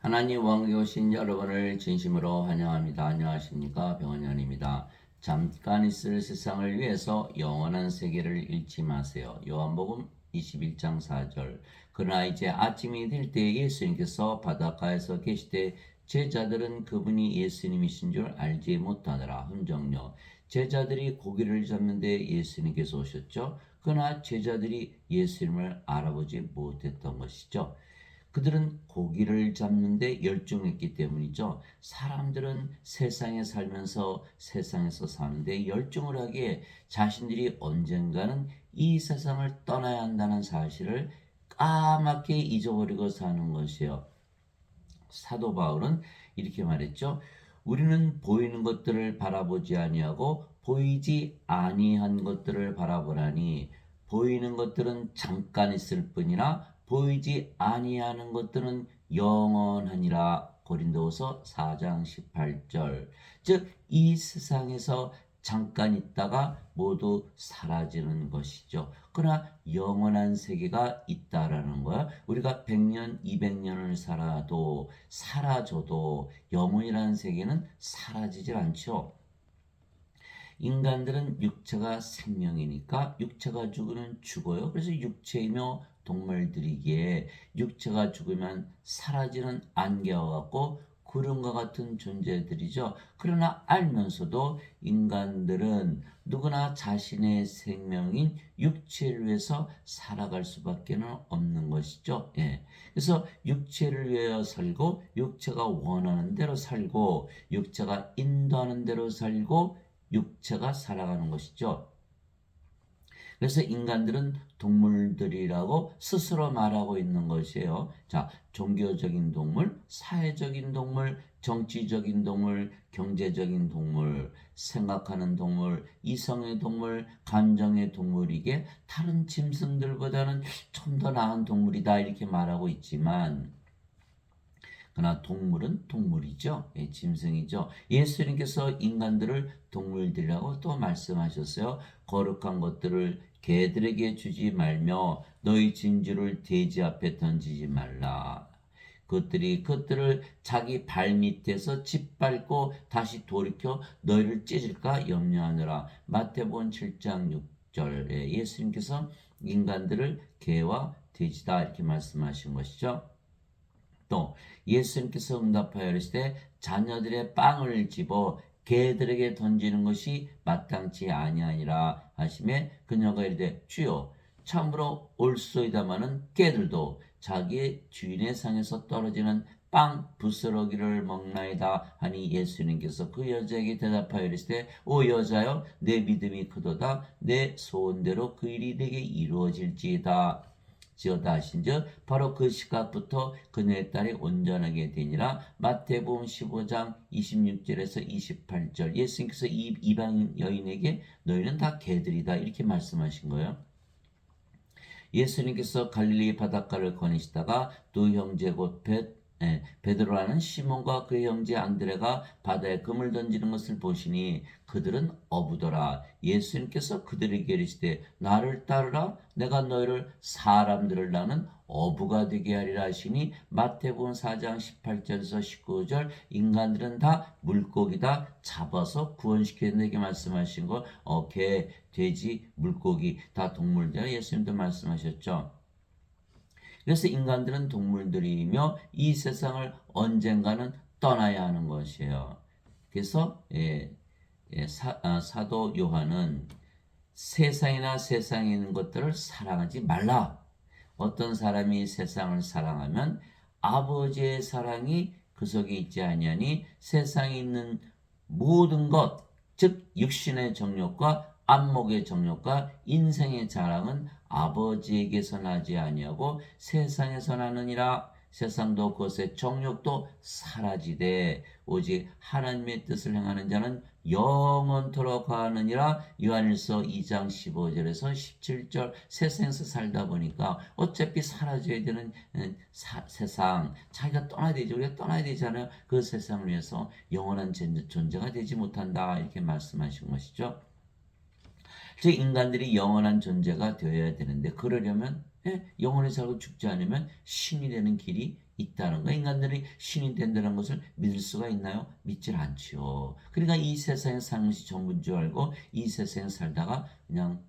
하나님 왕국에 오신 여러분을 진심으로 환영합니다. 안녕하십니까? 병원연입니다. 잠깐 있을 세상을 위해서 영원한 세계를 잃지 마세요. 요한복음 21장 4절. 그러나 이제 아침이 될 때 예수님께서 바닷가에서 계실 때 제자들은 그분이 예수님이신 줄 알지 못하더라. 흔적요. 제자들이 고기를 잡는데 예수님께서 오셨죠. 그러나 제자들이 예수님을 알아보지 못했던 것이죠. 그들은 고기를 잡는데 열중했기 때문이죠. 사람들은 세상에 살면서 세상에서 사는데 열중을 하기에 자신들이 언젠가는 이 세상을 떠나야 한다는 사실을 까맣게 잊어버리고 사는 것이에요. 사도 바울은 이렇게 말했죠. 우리는 보이는 것들을 바라보지 아니하고 보이지 아니한 것들을 바라보라니 보이는 것들은 잠깐 있을 뿐이나 보이지 아니하는 것들은 영원하니라. 고린도후서 4장 18절. 즉 이 세상에서 잠깐 있다가 모두 사라지는 것이죠. 그러나 영원한 세계가 있다라는 거야. 우리가 100년, 200년을 살아도 사라져도 영원이라는 세계는 사라지질 않죠. 인간들은 육체가 생명이니까 육체가 죽으면 죽어요. 그래서 육체이며 동물들이기에 육체가 죽으면 사라지는 안개와 같고 구름과 같은 존재들이죠. 그러나 알면서도 인간들은 누구나 자신의 생명인 육체를 위해서 살아갈 수밖에 없는 것이죠. 예. 그래서 육체를 위하여 살고 육체가 원하는 대로 살고 육체가 인도하는 대로 살고 육체가 살아가는 것이죠. 그래서 인간들은 동물들이라고 스스로 말하고 있는 것이에요. 자, 종교적인 동물, 사회적인 동물, 정치적인 동물, 경제적인 동물, 생각하는 동물, 이성의 동물, 감정의 동물이게 다른 짐승들보다는 좀 더 나은 동물이다 이렇게 말하고 있지만 그러나 동물은 동물이죠. 예, 짐승이죠. 예수님께서 인간들을 동물들이라고 또 말씀하셨어요. 거룩한 것들을 개들에게 주지 말며 너희 진주를 돼지 앞에 던지지 말라. 그것들을 자기 발 밑에서 짓밟고 다시 돌이켜 너희를 찢을까 염려하느라. 마태복음 7장 6절에 예수님께서 인간들을 개와 돼지다 이렇게 말씀하신 것이죠. 또 예수님께서 응답하여 이르시되 자녀들의 빵을 집어 개들에게 던지는 것이 마땅치 아니하니라 하시매 그녀가 이르되 주여 참으로 옳소이다마는 개들도 자기의 주인의 상에서 떨어지는 빵 부스러기를 먹나이다 하니 예수님께서 그 여자에게 대답하여 이르시되 오 여자여 내 믿음이 크도다 내 소원대로 그 일이 내게 이루어질지이다 지어다 하신즉 바로 그 시각부터 그녀의 딸이 온전하게 되니라. 마태복음 15장 26절에서 28절 예수님께서 이 이방 여인에게 너희는 다 개들이다 이렇게 말씀하신 거예요. 예수님께서 갈릴리 바닷가를 거니시다가 두 형제 곧 베드로라는 시몬과 그의 형제 안드레가 바다에 금을 던지는 것을 보시니 그들은 어부더라. 예수님께서 그들에게 이르시되 나를 따르라 내가 너희를 사람들을 나는 어부가 되게 하리라 하시니 마태복음 4장 18절에서 19절 인간들은 다 물고기다 잡아서 구원시켜 내게 말씀하신 거 개, 돼지, 물고기 다 동물들 예수님도 말씀하셨죠. 그래서 인간들은 동물들이며 이 세상을 언젠가는 떠나야 하는 것이에요. 그래서 사도 요한은 세상이나 세상에 있는 것들을 사랑하지 말라. 어떤 사람이 세상을 사랑하면 아버지의 사랑이 그 속에 있지 아니하니 세상에 있는 모든 것, 즉 육신의 정욕과 안목의 정욕과 인생의 자랑은 아버지에게서 나지 아니하고 세상에서 나느니라. 세상도 그것의 정욕도 사라지되 오직 하나님의 뜻을 행하는 자는 영원토록 가느니라. 요한일서 2장 15절에서 17절 세상에서 살다 보니까 어차피 사라져야 되는 세상 자기가 떠나야 되죠. 우리가 떠나야 되잖아요. 그 세상을 위해서 영원한 존재가 되지 못한다 이렇게 말씀하신 것이죠. 즉 인간들이 영원한 존재가 되어야 되는데 그러려면 영원히 살고 죽지 않으면 신이 되는 길이 있다는 거. 인간들이 신이 된다는 것을 믿을 수가 있나요? 믿질 않지요. 그러니까 이 세상에 사는 것이 전부인 줄 알고 이 세상에 살다가 그냥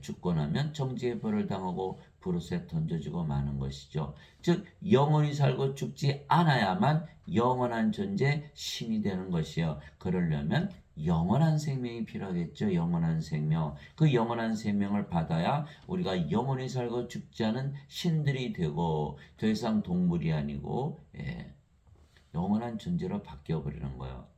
죽고 나면 정죄의 벌을 당하고 불옷에 던져지고 마는 것이죠. 즉 영원히 살고 죽지 않아야만 영원한 존재 신이 되는 것이요. 그러려면 영원한 생명이 필요하겠죠. 영원한 생명. 그 영원한 생명을 받아야 우리가 영원히 살고 죽지 않은 신들이 되고 더 이상 동물이 아니고 영원한 존재로 바뀌어버리는 거예요.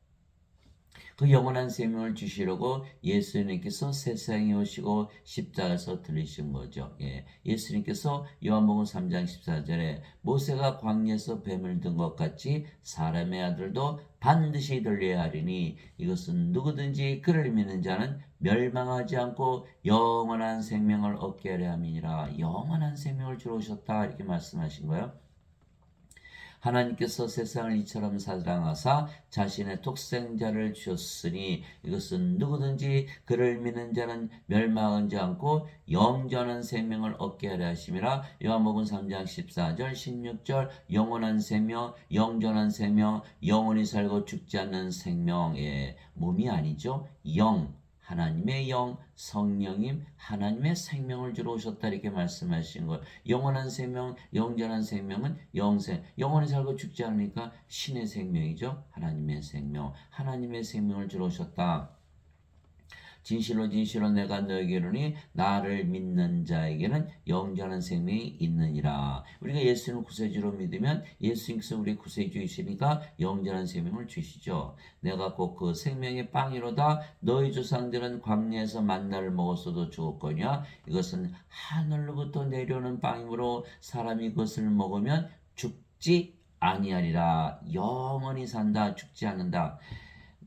그 영원한 생명을 주시려고 예수님께서 세상에 오시고 십자가에서 들리신 거죠. 예수님께서 요한복음 3장 14절에 모세가 광야에서 뱀을 든 것 같이 사람의 아들도 반드시 들려야 하리니 이것은 누구든지 그를 믿는 자는 멸망하지 않고 영원한 생명을 얻게 하려 함이니라. 영원한 생명을 주러 오셨다 이렇게 말씀하신 거예요. 하나님께서 세상을 이처럼 사랑하사 자신의 독생자를 주셨으니 이것은 누구든지 그를 믿는 자는 멸망하지 않고 영원한 생명을 얻게 하려 하심이라. 요한복음 3장 14절 16절 영원한 생명, 영원한 생명, 영원히 살고 죽지 않는 생명. 몸이 아니죠. 하나님의 영, 성령님, 하나님의 생명을 주러 오셨다 이렇게 말씀하신 거예요. 영원한 생명, 영원한 생명은 영생, 영원히 살고 죽지 않으니까 신의 생명이죠. 하나님의 생명, 하나님의 생명을 주러 오셨다. 진실로 진실로 내가 너에게 이르니 나를 믿는 자에게는 영원한 생명이 있느니라. 우리가 예수님을 구세주로 믿으면 예수님께서 우리 구세주이시니까 영원한 생명을 주시죠. 내가 곧 그 생명의 빵이로다. 너희 조상들은 광야에서 만나를 먹었어도 죽었거니와 이것은 하늘로부터 내려오는 빵이므로 사람이 그것을 먹으면 죽지 아니하리라. 영원히 산다. 죽지 않는다.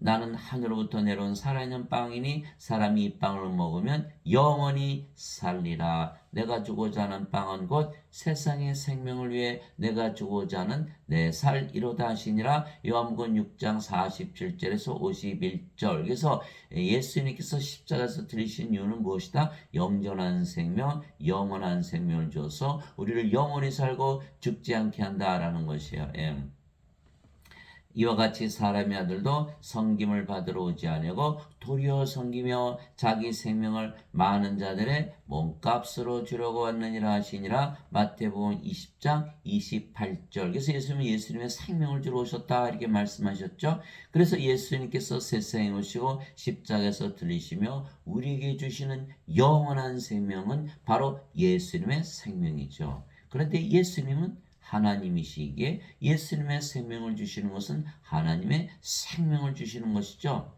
나는 하늘로부터 내려온 살아있는 빵이니 사람이 이 빵을 먹으면 영원히 살리라. 내가 주고자 하는 빵은 곧 세상의 생명을 위해 내가 주고자 하는 내 살이로다 하시니라. 요한복음 6장 47절에서 51절. 그래서 예수님께서 십자가에서 들리신 이유는 무엇이다? 영원한 생명, 영원한 생명을 줘서 우리를 영원히 살고 죽지 않게 한다라는 것이에요. 이와 같이 사람의 아들도 섬김을 받으러 오지 아니하고 도리어 섬기며 자기 생명을 많은 자들의 몸값으로 주려고 왔느니라 하시니라. 마태복음 20장 28절. 그래서 예수님의 생명을 주러 오셨다 이렇게 말씀하셨죠. 그래서 예수님께서 세상에 오시고 십자가에서 들리시며 우리에게 주시는 영원한 생명은 바로 예수님의 생명이죠. 그런데 예수님은 하나님이시기에 예수님의 생명을 주시는 것은 하나님의 생명을 주시는 것이죠.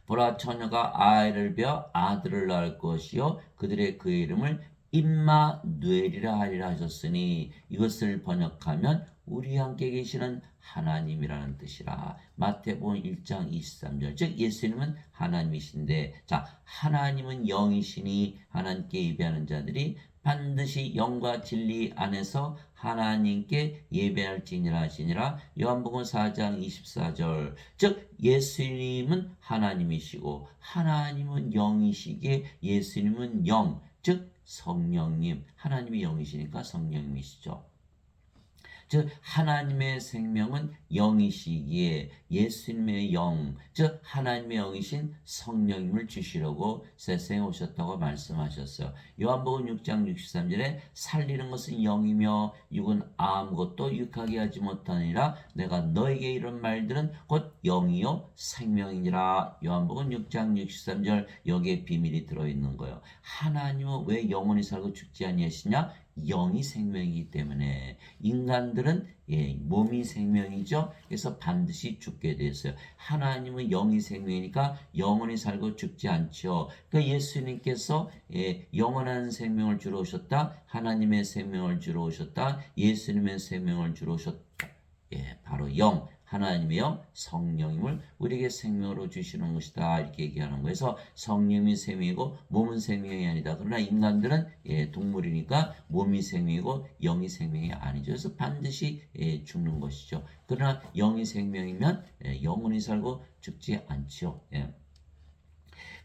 보라 처녀가 아이를 베어 아들을 낳을 것이요 그들의 그의 이름을 임마누엘이라 하리라 하셨으니 이것을 번역하면 우리 함께 계시는 하나님이라는 뜻이라. 마태복음 1장 23절. 즉 예수님은 하나님이신데 하나님은 영이시니 하나님께 예배하는 자들이 반드시 영과 진리 안에서 하나님께 예배할지니라 하시니라. 요한복음 4장 24절. 즉 예수님은 하나님이시고 하나님은 영이시기에 예수님은 영, 즉 성령님, 하나님이 영이시니까 성령님이시죠. 즉 하나님의 생명은 영이시기에 예수님의 영, 즉 하나님의 영이신 성령님을 주시려고 세상에 오셨다고 말씀하셨어요. 요한복음 6장 63절에 살리는 것은 영이며 육은 아무것도 유익하게 하지 못하니라. 내가 너에게 이런 말들은 곧 영이요 생명이니라. 요한복음 6장 63절. 여기에 비밀이 들어있는 거예요. 하나님은 왜 영원히 살고 죽지 아니하시냐? 영이 생명이기 때문에. 인간들은 몸이 생명이죠. 그래서 반드시 죽게 됐어요. 하나님은 영이 생명이니까 영원히 살고 죽지 않죠. 그러니까 예수님께서 영원한 생명을 주러 오셨다. 하나님의 생명을 주러 오셨다. 예수님의 생명을 주러 오셨다. 바로 영, 하나님의 영, 성령님을 우리에게 생명으로 주시는 것이다 이렇게 얘기하는 거예요. 그래서 성령이 생명이고 몸은 생명이 아니다. 그러나 인간들은 동물이니까 몸이 생명이고 영이 생명이 아니죠. 그래서 반드시 죽는 것이죠. 그러나 영이 생명이면 영원히 살고 죽지 않죠.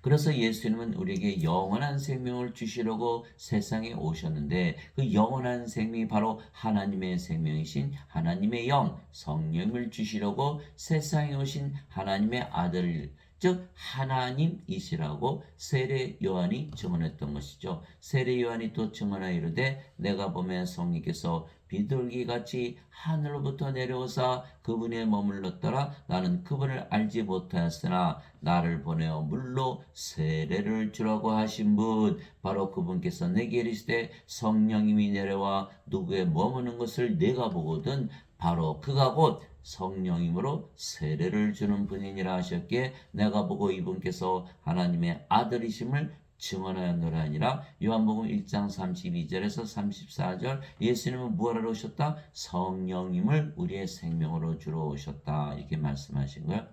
그래서 예수님은 우리에게 영원한 생명을 주시려고 세상에 오셨는데 그 영원한 생명이 바로 하나님의 생명이신 하나님의 영, 성령을 주시려고 세상에 오신 하나님의 아들, 즉 하나님이시라고 세례 요한이 증언했던 것이죠. 세례 요한이 또 증언하여 이르되 내가 보면 성령께서 비둘기같이 하늘로부터 내려오사 그분에 머물렀더라. 나는 그분을 알지 못하였으나 나를 보내어 물로 세례를 주라고 하신 분 바로 그분께서 내게 이르시되 성령님이 내려와 누구에 머무는 것을 내가 보거든 바로 그가 곧 성령님으로 세례를 주는 분이니라 하셨기에 내가 보고 이분께서 하나님의 아들이심을 증언하였노라 하니라. 요한복음 1장 32절에서 34절 예수님은 무엇하러 오셨다? 성령님을 우리의 생명으로 주러 오셨다 이렇게 말씀하신 거예요.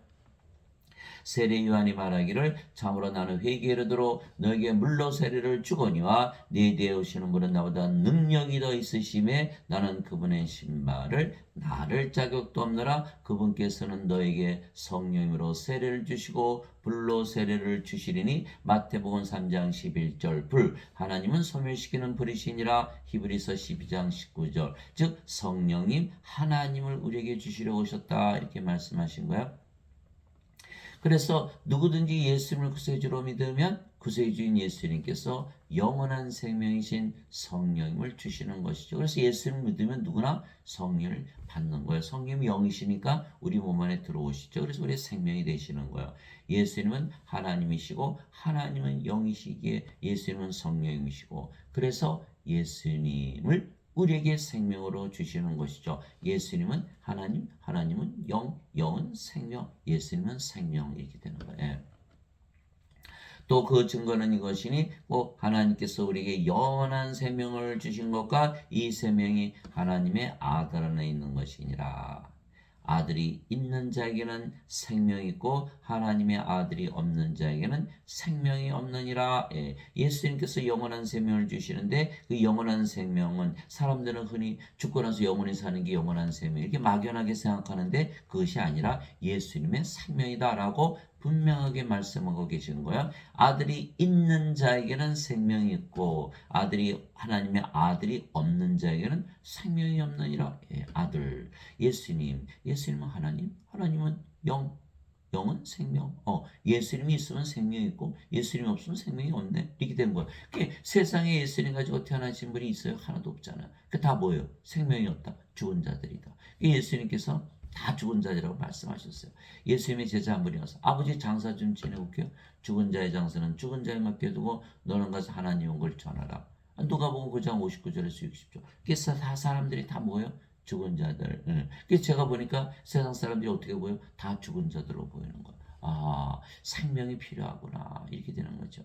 세례 요한이 말하기를 참으로 나는 회개에 이르도록 너에게 물로 세례를 주거니와 네 뒤에 오시는 분은 나보다 능력이 더 있으심에 나는 그분의 신발을 나를 자격도 없노라. 그분께서는 너에게 성령으로 세례를 주시고 불로 세례를 주시리니 마태복음 3장 11절 불 하나님은 소멸시키는 불이시니라. 히브리서 12장 19절 즉 성령님 하나님을 우리에게 주시려 오셨다 이렇게 말씀하신 거예요. 그래서 누구든지 예수님을 구세주로 믿으면 구세주인 예수님께서 영원한 생명이신 성령님을 주시는 것이죠. 그래서 예수님을 믿으면 누구나 성령을 받는 거예요. 성령이 영이시니까 우리 몸 안에 들어오시죠. 그래서 우리의 생명이 되시는 거예요. 예수님은 하나님이시고 하나님은 영이시기에 예수님은 성령이시고 그래서 예수님을 우리에게 생명으로 주시는 것이죠. 예수님은 하나님, 하나님은 영, 영은 생명, 예수님은 생명 이렇게 되는 거예요. 또 그 증거는 이것이니 꼭 하나님께서 우리에게 영원한 생명을 주신 것과 이 생명이 하나님의 아들 안에 있는 것이니라. 아들이 있는 자에게는 생명이 있고 하나님의 아들이 없는 자에게는 생명이 없느니라. 예수님께서 영원한 생명을 주시는데 그 영원한 생명은 사람들은 흔히 죽고 나서 영원히 사는 게 영원한 생명 이렇게 막연하게 생각하는데 그것이 아니라 예수님의 생명이다라고 분명하게 말씀하고 계시는 거예요. 아들이 있는 자에게는 생명이 있고 아들이 하나님의 아들이 없는 자에게는 생명이 없느니라. 아들 예수님은 하나님, 하나님은 영, 영은 생명. 예수님이 있으면 생명이 있고 예수님이 없으면 생명이 없네. 이렇게 되는 거예요. 세상에 예수님 가지고 태어나신 분이 있어요? 하나도 없잖아요. 다 뭐예요? 생명이 없다. 죽은 자들이다. 예수님께서 다 죽은 자들이라고 말씀하셨어요. 예수님의 제자 한 분이 와서 아버지 장사 좀 지내볼게요. 죽은 자의 장사는 죽은 자에 맡겨두고 너는 가서 하나님 온 걸 전하라. 누가복음 9장 59절에서 60절. 그래서 다 사람들이 다 뭐예요? 죽은 자들. 그래서 제가 보니까 세상 사람들이 어떻게 보여요? 다 죽은 자들로 보이는 거예요. 아, 생명이 필요하구나. 이렇게 되는 거죠.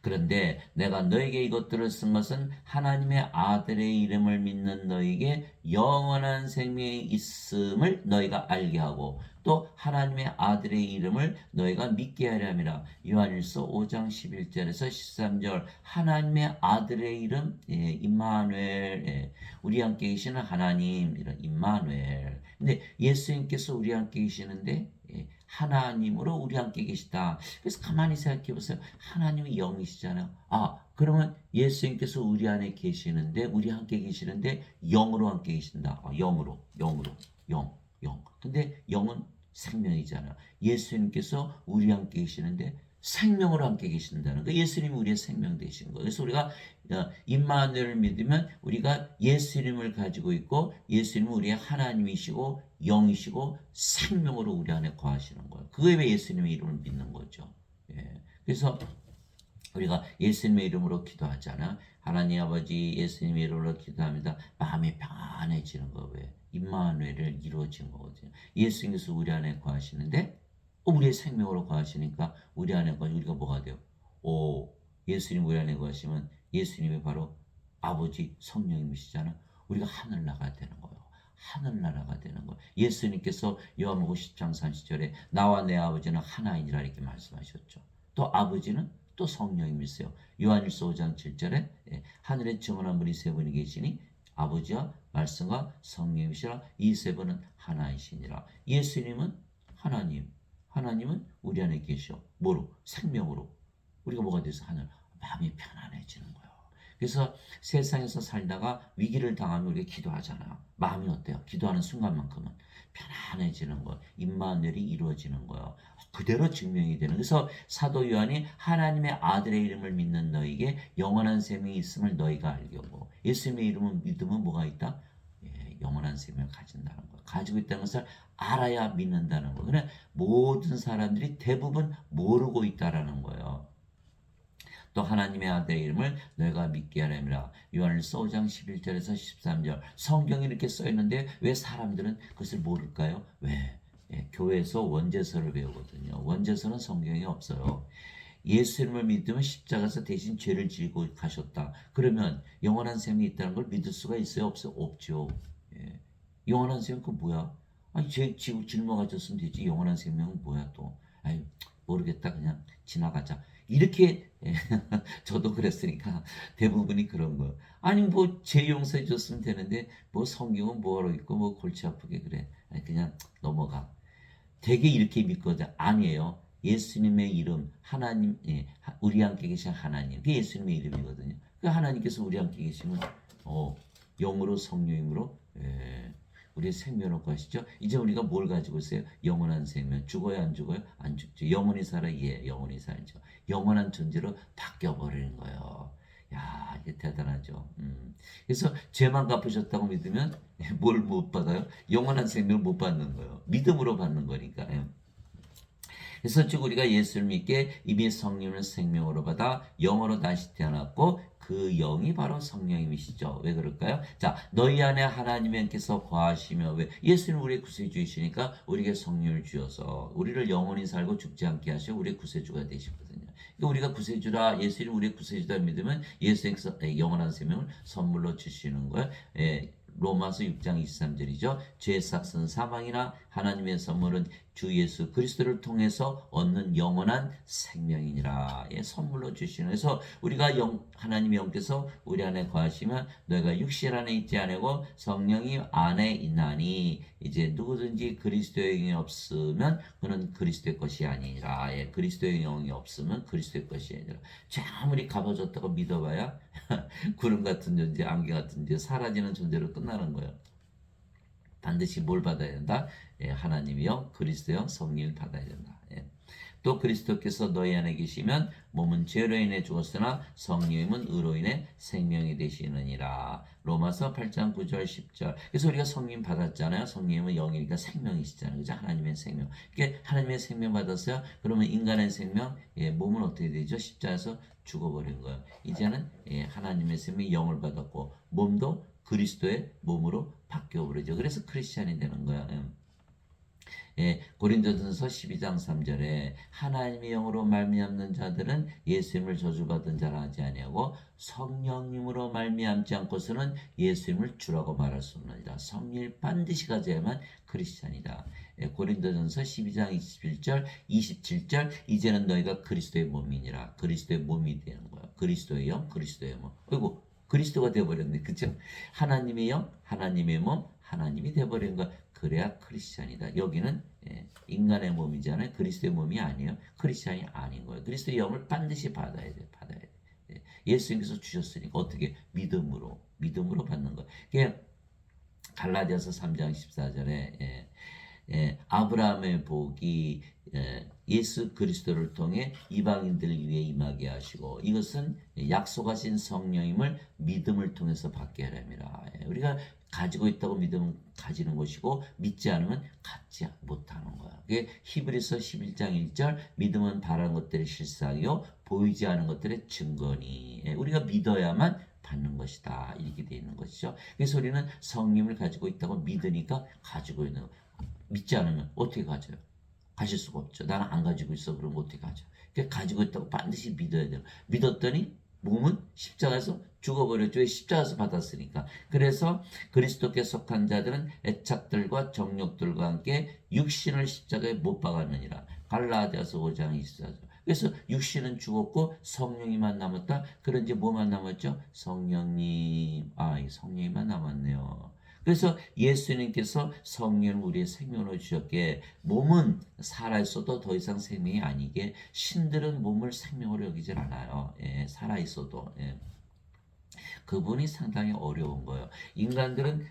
그런데 내가 너에게 이것들을 쓴 것은 하나님의 아들의 이름을 믿는 너에게 영원한 생명이 있음을 너희가 알게 하고 또 하나님의 아들의 이름을 너희가 믿게 하려 함이라. 요한일서 5장 11절에서 13절 하나님의 아들의 이름 임마누엘 우리 함께 계시는 하나님 이런 임마누엘. 근데 예수님께서 우리 함께 계시는데 하나님으로 우리 함께 계시다. 그래서 가만히 생각해 보세요. 하나님이 영이시잖아요. 그러면 예수님께서 우리 안에 계시는데 우리 함께 계시는데 영으로 함께 계신다. 영으로. 영. 근데 영은 생명이잖아요. 예수님께서 우리 함께 계시는데 생명으로 함께 계신다는 거. 예수님이 우리의 생명 되신 거예요. 그래서 우리가 임마누엘을 믿으면 우리가 예수님을 가지고 있고 예수님은 우리의 하나님이시고 영이시고 생명으로 우리 안에 거하시는 거예요. 그거에 왜 예수님의 이름을 믿는 거죠. 그래서 우리가 예수님의 이름으로 기도하잖아. 하나님 아버지 예수님의 이름으로 기도합니다. 마음이 평안해지는 거 왜? 임마누엘을 이루어진 거거든요. 예수님께서 우리 안에 거하시는데 우리의 생명으로 거하시니까 우리 안에 거하시 우리가 뭐가 돼요? 예수님 우리 안에 거하시면 예수님이 바로 아버지 성령님이시잖아. 우리가 하늘 나가야 되는 거예요. 하늘나라가 되는 거예요. 예수님께서 요한복음 10장 30절에 나와 내 아버지는 하나이니라 이렇게 말씀하셨죠. 또 아버지는 또 성령님이세요. 요한일서 5장 7절에 하늘에 정언한 분이 세 분이 계시니 아버지와 말씀과 성령이시라 이 세 분은 하나이시니라. 예수님은 하나님, 하나님은 우리 안에 계셔. 뭐로? 생명으로. 우리가 뭐가 돼서 하늘 마음이 편안해지는 거예요. 그래서 세상에서 살다가 위기를 당하면 우리가 기도하잖아요. 마음이 어때요? 기도하는 순간만큼은 편안해지는 거예요. 임마누엘이 이루어지는 거예요. 그대로 증명이 되는. 그래서 사도 요한이 하나님의 아들의 이름을 믿는 너에게 영원한 생명이 있음을 너희가 알려고. 예수님의 이름은 믿으면 뭐가 있다? 예, 영원한 생명을 가진다는 거예요. 가지고 있다는 것을 알아야 믿는다는 거예요. 그러나 모든 사람들이 대부분 모르고 있다라는 거예요. 또 하나님의 아들의 이름을 너희가 믿게 하려니라. 요한일서 5장 11절에서 13절. 성경이 이렇게 써 있는데 왜 사람들은 그것을 모를까요? 왜? 예, 교회에서 원죄서를 배우거든요. 원죄서는 성경에 없어요. 예수 이름을 믿으면 십자가에서 대신 죄를 지고 가셨다. 그러면 영원한 생명이 있다는 걸 믿을 수가 있어요? 없어요? 없죠. 예. 영원한 생명 그 뭐야? 아니 죄 지고 짊어가졌으면 되지. 영원한 생명은 뭐야 또? 아유 모르겠다 그냥 지나가자. 이렇게 저도 그랬으니까 대부분이 그런 거. 아니 뭐 죄 용서해 줬으면 되는데 뭐 성경은 뭐하러 있고 뭐 골치 아프게 그래. 아니, 그냥 넘어가. 되게 이렇게 믿거든. 아니에요. 예수님의 이름 하나님 우리 함께 계신 하나님 그게 예수님의 이름이거든요. 그 하나님께서 우리 함께 계시면 영으로 성령님으로 우리의 생명을 얻고 하시죠. 이제 우리가 뭘 가지고 있어요? 영원한 생명. 죽어요 안 죽어요? 안 죽죠. 영원히 살아? 예, 영원히 살죠. 영원한 존재로 바뀌어버리는 거예요. 야, 이게 대단하죠. 그래서 죄만 갚으셨다고 믿으면 뭘 못 받아요? 영원한 생명을 못 받는 거예요. 믿음으로 받는 거니까. 그래서 즉 우리가 예수를 믿게 이미 성령을 생명으로 받아 영으로 다시 태어났고 그 영이 바로 성령님이시죠. 왜 그럴까요? 자, 너희 안에 하나님께서 거하시며 왜 예수는 우리의 구세주이시니까 우리에게 성령을 주어서 우리를 영원히 살고 죽지 않게 하시고 우리의 구세주가 되시거든요. 그러니까 우리가 구세주라 예수를 우리의 구세주다 믿으면 예수께서 영원한 생명을 선물로 주시는 거예요. 로마서 6장 23절이죠. 죄의 삭은 사망이나 하나님의 선물은 주 예수 그리스도를 통해서 얻는 영원한 생명이니라. 예, 선물로 주시는. 그래서 우리가 하나님의 영께서 우리 안에 거하시면 너희가 육신 안에 있지 아니고 성령이 안에 있나니 이제 누구든지 그리스도의 영이 없으면 그는 그리스도의 것이 아니라. 예, 그리스도의 영이 없으면 그리스도의 것이 아니라. 아무리 갚아줬다고 믿어봐야 구름 같은 존재, 안개 같은 존재, 사라지는 존재로 끝나는 거예요. 반드시 뭘 받아야 된다? 예, 하나님의 영, 그리스도의 영, 성령을 받아야 된다. 예. 또 그리스도께서 너희 안에 계시면 몸은 죄로 인해 죽었으나 성령님은 의로 인해 생명이 되시느니라. 로마서 8장 9절 10절. 그래서 우리가 성령 받았잖아요. 성령님은 영이니까 생명이시잖아요. 그죠? 하나님의 생명. 그러니까 하나님의 생명 받았어요. 그러면 인간의 생명, 예, 몸은 어떻게 되죠? 십자가에서 죽어버린 거예요. 이제는 예, 하나님의 생명 영을 받았고 몸도 그리스도의 몸으로 바뀌어버리죠. 그래서 크리스찬이 되는 거야. 예, 고린도전서 12장 3절에 하나님의 영으로 말미암는 자들은 예수님을 저주받은 자라 하지 아니하고 성령님으로 말미암지 않고서는 예수님을 주라고 말할 수 없느니라. 성령을 반드시 가져야만 크리스찬이다. 예, 고린도전서 12장 21절 27절 이제는 너희가 그리스도의 몸이니라. 그리스도의 몸이 되는 거야. 그리스도의 영, 그리스도의 몸. 어이구 그리스도가 되어버렸네. 그죠? 하나님의 영, 하나님의 몸, 하나님이 되어버린 거야. 그래야 크리스찬이다. 여기는 인간의 몸이잖아요. 그리스도의 몸이 아니에요. 크리스찬이 아닌 거예요. 그리스도의 영을 반드시 받아야 돼. 받아야 돼. 예수님께서 주셨으니까 어떻게 믿음으로 받는 거예요. 그게 갈라디아서 3장 14절에 아브라함의 복이 예수 그리스도를 통해 이방인들 위해 임하게 하시고 이것은 약속하신 성령님을 믿음을 통해서 받게 하렵니다. 우리가 가지고 있다고 믿으면 가지는 것이고 믿지 않으면 갖지 못하는 거야. 그게 히브리서 11장 1절 믿음은 바라는 것들의 실상이요 보이지 않은 것들의 증거니. 우리가 믿어야만 받는 것이다. 이렇게 되어 있는 것이죠. 그래서 우리는 성령을 가지고 있다고 믿으니까 가지고 있는 거예요. 믿지 않으면 어떻게 가져요? 가질 수가 없죠. 나는 안 가지고 있어. 그럼 어떻게 가져? 그러니까 가지고 있다고 반드시 믿어야 돼요. 믿었더니 몸은 십자가에서 죽어버렸죠. 십자가에서 받았으니까. 그래서 그리스도께 속한 자들은 애착들과 정욕들과 함께 육신을 십자가에 못 박았느니라. 갈라디아서 5장 24절. 그래서 육신은 죽었고 성령이만 남았다. 그런지 뭐만 남았죠? 성령님. 이 성령이만 남았네요. 그래서 예수님께서 성령을 우리의 생명으로 주셨기에 몸은 살아있어도 더 이상 생명이 아니게 신들은 몸을 생명으로 여기질 않아요. 예, 살아있어도. 예. 그분이 상당히 어려운 거예요. 인간들은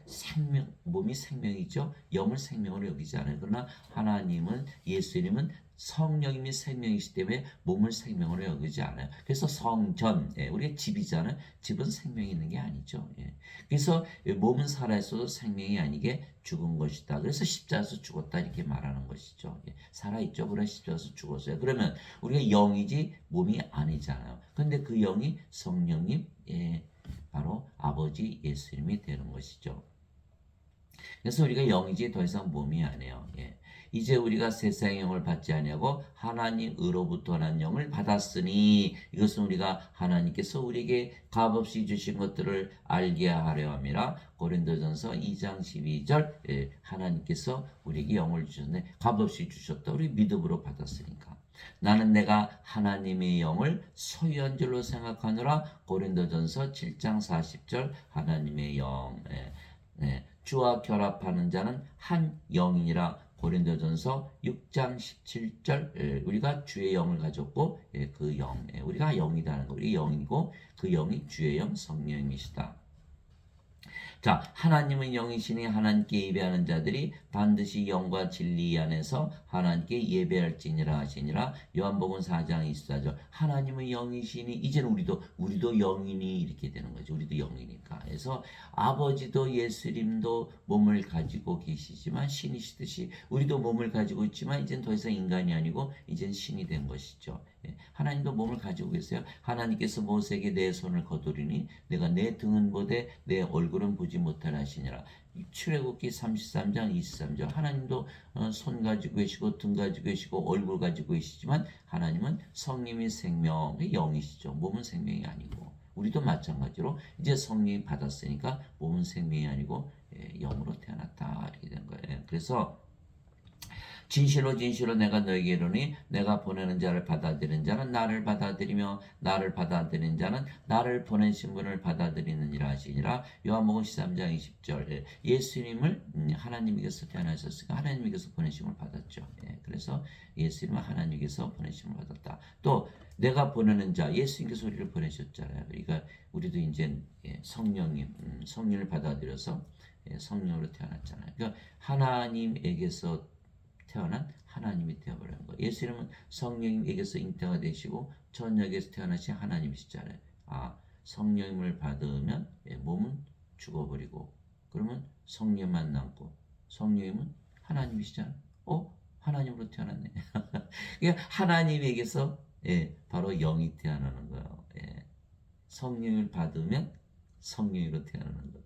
몸이 생명이죠. 영을 생명으로 여기지 않아요. 그러나 하나님은, 예수님은 성령님이 생명이시기 때문에 몸을 생명으로 여기지 않아요. 그래서 성전, 예, 우리의 집이잖아요. 집은 생명이 있는 게 아니죠. 예. 그래서 몸은 살아있어도 생명이 아니게 죽은 것이다. 그래서 십자가에서 죽었다 이렇게 말하는 것이죠. 예. 살아있죠. 그러나 십자가에서 죽었어요. 그러면 우리가 영이지 몸이 아니잖아요. 근데 그 영이 성령님, 예, 바로 아버지 예수님이 되는 것이죠. 그래서 우리가 영이지 더 이상 몸이 아니에요. 예. 이제 우리가 세상의 영을 받지 아니하고 하나님으로부터 난 영을 받았으니 이것은 우리가 하나님께서 우리에게 값없이 주신 것들을 알게 하려 함이라. 고린도전서 2장 12절. 예. 하나님께서 우리에게 영을 주셨네. 값없이 주셨다. 우리 믿음으로 받았으니까. 나는 내가 하나님의 영을 소유한 줄로 생각하노라. 고린도전서 7장 40절. 하나님의 영. 예. 네, 주와 결합하는 자는 한 영이니라. 고린도전서 6장 17절. 예, 우리가 주의 영을 가졌고, 예, 그 영, 예, 우리가 영이라는 거, 우리 영이고 그 영이 주의 영 성령이시다. 자, 하나님은 영이시니 하나님께 예배하는 자들이 반드시 영과 진리 안에서 하나님께 예배할지니라 하시니라. 요한복음 4장 24절. 하나님은 영이시니 이제는 우리도 영이니 이렇게 되는 거죠. 우리도 영이니까. 그래서 아버지도 예수님도 몸을 가지고 계시지만 신이시듯이 우리도 몸을 가지고 있지만 이제는 더 이상 인간이 아니고 이제는 신이 된 것이죠. 예, 하나님도 몸을 가지고 계세요. 하나님께서 모세에게 내 손을 거두리니 내가 내 등은 보되 내 얼굴은 보지 못하라 하시니라. 출애굽기 33장 23절. 하나님도 손 가지고 계시고 등 가지고 계시고 얼굴 가지고 계시지만 하나님은 성령이 생명의 영이시죠. 몸은 생명이 아니고 우리도 마찬가지로 이제 성령이 받았으니까 몸은 생명이 아니고 영으로 태어났다 이렇게 된 거예요. 그래서 진실로 진실로 내가 너에게 이르니 내가 보내는 자를 받아들이는 자는 나를 받아들이며 나를 받아들이는 자는 나를 보내신 분을 받아들이느니라 하시니라. 요한복음 13장 20절. 예수님을 하나님께서 태어나셨으니까 하나님께서 보내심을 받았죠. 그래서 예수님은 하나님께서 보내심을 받았다. 또 내가 보내는 자, 예수님께서 우리를 보내셨잖아요. 그러니까 우리도 이제 성령님, 성령을 받아들여서 성령으로 태어났잖아요. 그러니까 하나님에게서 태어난 하나님이 되어버린 거예요. 예수님은 성령님에게서 잉태가 되시고 전역에서 태어나신 하나님이시잖아요. 아, 성령님을 받으면 몸은 죽어버리고 그러면 성령만 남고 성령님은 하나님이시잖아요. 하나님으로 태어났네. 그러니까 하나님에게서 바로 영이 태어나는 거예요. 성령을 받으면 성령으로 태어나는 거예요.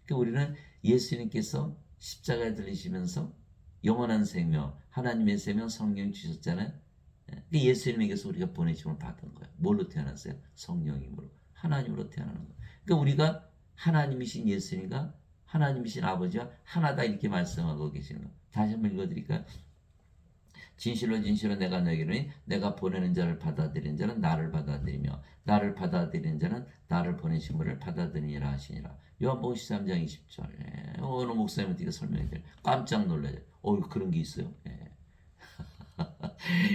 그러니까 우리는 예수님께서 십자가에 들리시면서 영원한 생명, 하나님의 생명 성령이 주셨잖아요. 예수님에게서 우리가 보내심을 받은 거예요. 뭘로 태어났어요? 성령님으로. 하나님으로 태어나는 거예요. 그러니까 우리가 하나님이신 예수님과 하나님이신 아버지와 하나다 이렇게 말씀하고 계시는 거예요. 다시 한번 읽어드릴까요? 진실로 진실로 내가 너에게 이르니 내가 보내는 자를 받아들이는 자는 나를 받아들이며 나를 받아들이는 자는 나를 보내신 분을 받아들이니라 하시니라. 요한복음 13장 20절. 어느 목사님한테 이거 설명해 드려요. 깜짝 놀라요. 그런 게 있어요.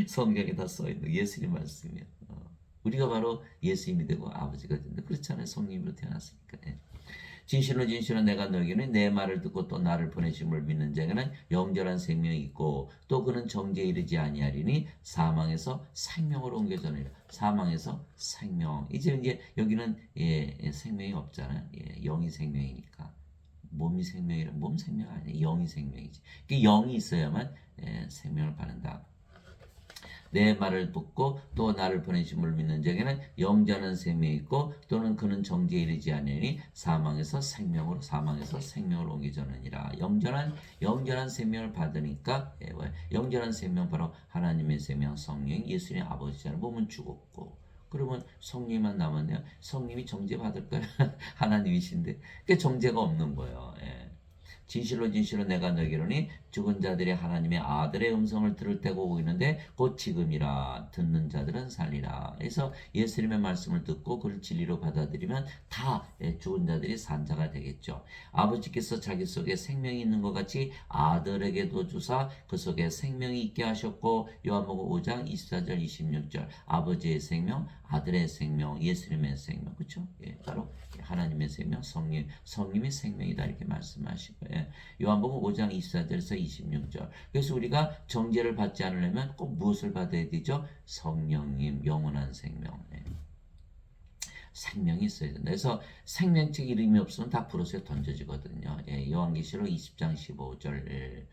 성경에 다 써있는 예수님 말씀이에요. 우리가 바로 예수님이 되고 아버지가 된다. 그렇잖아요. 성령으로 태어났으니까. 진실로 진실로 내가 너에게는 내 말을 듣고 또 나를 보내심을 믿는 자에게는 영원한 생명이 있고 또 그는 정죄에 이르지 아니하리니 사망에서 생명으로 옮겨져니라. 사망에서 생명. 이제 여기는 생명이 없잖아요. 영이 생명이니까. 몸이 생명이라 몸 생명 아니에요. 영이 생명이지. 그러니까 영이 있어야만 생명을 받는다. 내 말을 듣고 또 나를 보내심을 믿는 자에게는 영원한 생명이 있고 또는 그는 정죄에 이르지 아니하니 사망에서 생명으로 옮겨졌느니라. 영원한 생명을 받으니까 영원한 생명 바로 하나님의 생명 성령 예수님 아버지잖아요. 몸은 죽었고 그러면 성령만 남았네요. 성령이 정죄 받을까요? 하나님이신데 그 정죄가 없는 거예요. 진실로 진실로 내가 너희에게 죽은 자들이 하나님의 아들의 음성을 들을 때가 오고 있는데 곧 지금이라. 듣는 자들은 살리라. 그래서 예수님의 말씀을 듣고 그를 진리로 받아들이면 다 죽은 자들이 산 자가 되겠죠. 아버지께서 자기 속에 생명이 있는 것 같이 아들에게도 주사 그 속에 생명이 있게 하셨고, 요한복음 5장 24절 26절 아버지의 생명, 아들의 생명, 예수님의 생명, 그렇죠? 예, 바로 하나님의 생명, 성님이 생명이다 이렇게 말씀하시고, 요한복음 5장 24절에서 26절. 그래서 우리가 정죄를 받지 않으려면 꼭 무엇을 받아야 되죠? 성령님, 영원한 생명. 생명이 있어야 된다. 그래서 생명책 이름이 없으면 다 불옷에 던져지거든요. 요한계시록 20장 15절.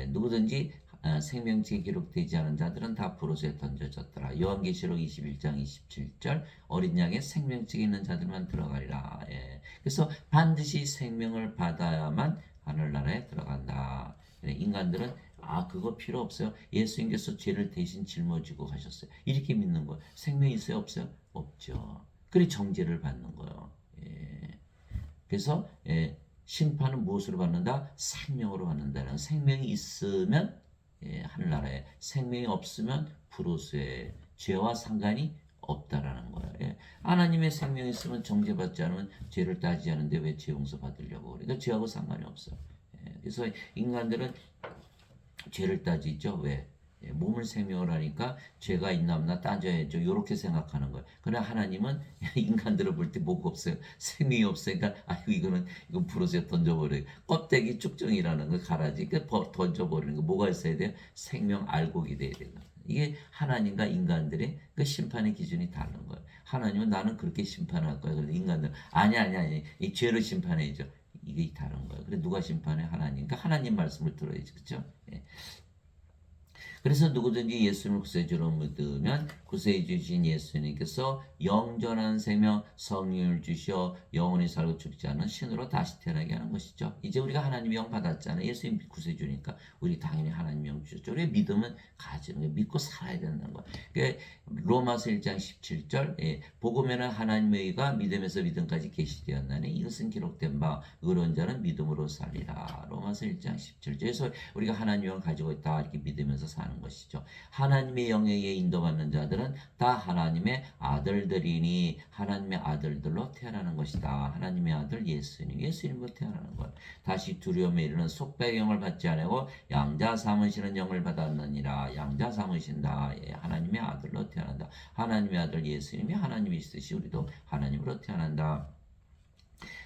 누구든지 생명책에 기록되지 않은 자들은 다 불옷에 던져졌더라. 요한계시록 21장 27절 어린 양의 생명책에 있는 자들만 들어가리라. 그래서 반드시 생명을 받아야만 하늘나라에 들어간다. 인간들은 그거 필요 없어요. 예수님께서 죄를 대신 짊어지고 가셨어요. 이렇게 믿는 거예요. 생명이 있어요? 없어요? 없죠. 그리 정죄를 받는 거예요. 그래서 심판은 무엇으로 받는다? 생명으로 받는다는. 생명이 있으면 하늘나라에, 생명이 없으면 불옷에, 죄와 상관이 없다라는 거예요. 하나님의 생명이 있으면 정죄받지 않으면 죄를 따지지 않는데 왜 죄 용서 받으려고 그래? 그러니까 죄하고 상관이 없어. 그래서 인간들은 죄를 따지죠. 왜? 몸을 생명을 하니까 죄가 있나 없나 따져야죠. 이렇게 생각하는 거예요. 그러나 하나님은 인간들을 볼 때 뭐가 없어요. 생명이 없으니까 이건 불옷에 던져버려요. 껍데기 쭉정이라는 거 가라지 던져버리는 거 뭐가 있어야 돼요? 생명 알곡이 돼야 돼요. 이게 하나님과 인간들의 그 심판의 기준이 다른 거예요. 하나님은 나는 그렇게 심판할 거야. 그런데 인간들은 아니 이 죄로 심판해야죠. 이게 다른 거예요. 그래 누가 심판해? 하나님. 그러니까 하나님 말씀을 들어야지, 그렇죠? 그래서 누구든지 예수님을 구세주로 믿으면 구세해 주신 예수님께서 영전한 생명 성령을 주시어 영원히 살고 죽지 않은 신으로 다시 태어나게 하는 것이죠. 이제 우리가 하나님의 영 받았잖아요. 예수님 구세주니까 우리 당연히 하나님의 영 주셨죠. 우리의 믿음은 가지는 거예요. 믿고 살아야 된다는 거예요. 그러니까 로마서 1장 17절 복음에는 하나님의 의가 믿음에서 믿음까지 계시되었나니 이것은 기록된 바 의로운 자는 믿음으로 살리라. 로마서 1장 17절. 그래서 우리가 하나님의 영을 가지고 있다 이렇게 믿으면서 사는 것이죠. 하나님의 영에 의해 인도받는 자들은 다 하나님의 아들들이니 하나님의 아들들로 태어나는 것이다. 하나님의 아들 예수님으로 태어나는 것. 다시 두려움에 이르는 속배의 영을 받지 않고 양자 삼으시는 영을 받았느니라. 양자 삼으신다. 하나님의 아들로 태어난다. 하나님의 아들 예수님이 하나님이 있으시 우리도 하나님으로 태어난다.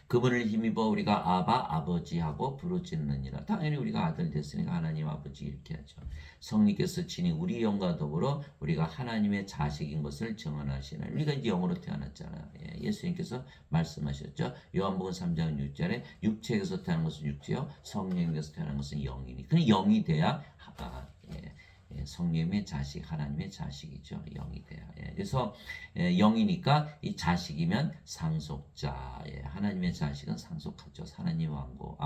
그분을 힘입어 우리가 아바 아버지하고 부르짖느니라. 당연히 우리가 아들 됐으니까 하나님 아버지 이렇게 하죠. 성령께서 친히 우리 영과 더불어 우리가 하나님의 자식인 것을 증언하시는. 우리가 이제 영으로 태어났잖아요. 예수님께서 말씀하셨죠. 요한복음 3장 6절에 육체에서 태어난 것은 육체요 성령에서 태어난 것은 영이니. 그 영이 돼야 성령의 자식, 하나님의 자식이죠. 영이 돼야. 그래서 영이니까 이 자식이면 상속자. 하나님의 자식은 상속하죠. 하나님 왕고.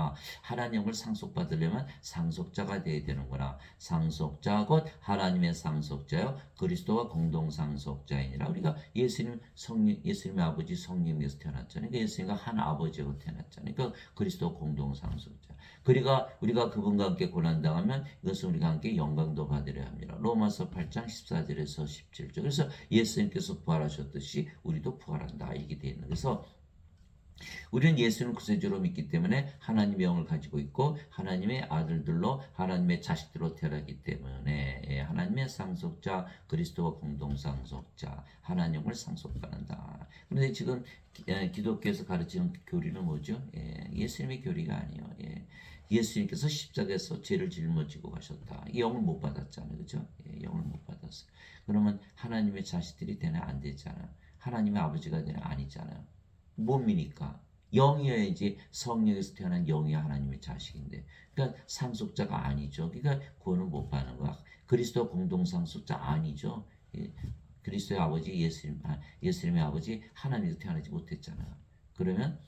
하나님을 상속받으려면 상속자가 돼야 되는구나. 상속자 곧 하나님의 상속자요. 그리스도와 공동 상속자이니라. 우리가 예수님의 아버지 성령에서 태어났잖아요. 그러니까 예수님과 한 아버지로 태어났잖아요. 그러니까 그리스도 공동 상속자. 우리가 그분과 함께 고난당하면 이것은 우리가 함께 영광도 받으려 합니다. 로마서 8장 14절에서 17절. 그래서 예수님께서 부활하셨듯이 우리도 부활한다. 이게 되어 있는. 그래서 우리는 예수님을 구세주로 믿기 때문에 하나님의 영을 가지고 있고 하나님의 아들들로 하나님의 자식들로 태어나기 때문에 하나님의 상속자 그리스도와 공동 상속자 하나님을 상속받는다. 그런데 지금 기독교에서 가르치는 교리는 뭐죠? 예수님의 교리가 아니에요. 예수님께서 십자가에서 죄를 짊어지고 가셨다. 영을 못 받았잖아요. 그죠? 영을 못 받았어요. 그러면 하나님의 자식들이 되나 안 되잖아요. 하나님의 아버지가 되나 아니잖아요. 몸이니까 영이어야지. 성령에서 태어난 영이야 하나님의 자식인데, 그러니까 상속자가 아니죠. 그러니까 구원을 못 받는 거야. 그리스도 공동 상속자 아니죠. 그리스도의 아버지 예수님의 아버지 하나님에서 태어나지 못했잖아요. 그러면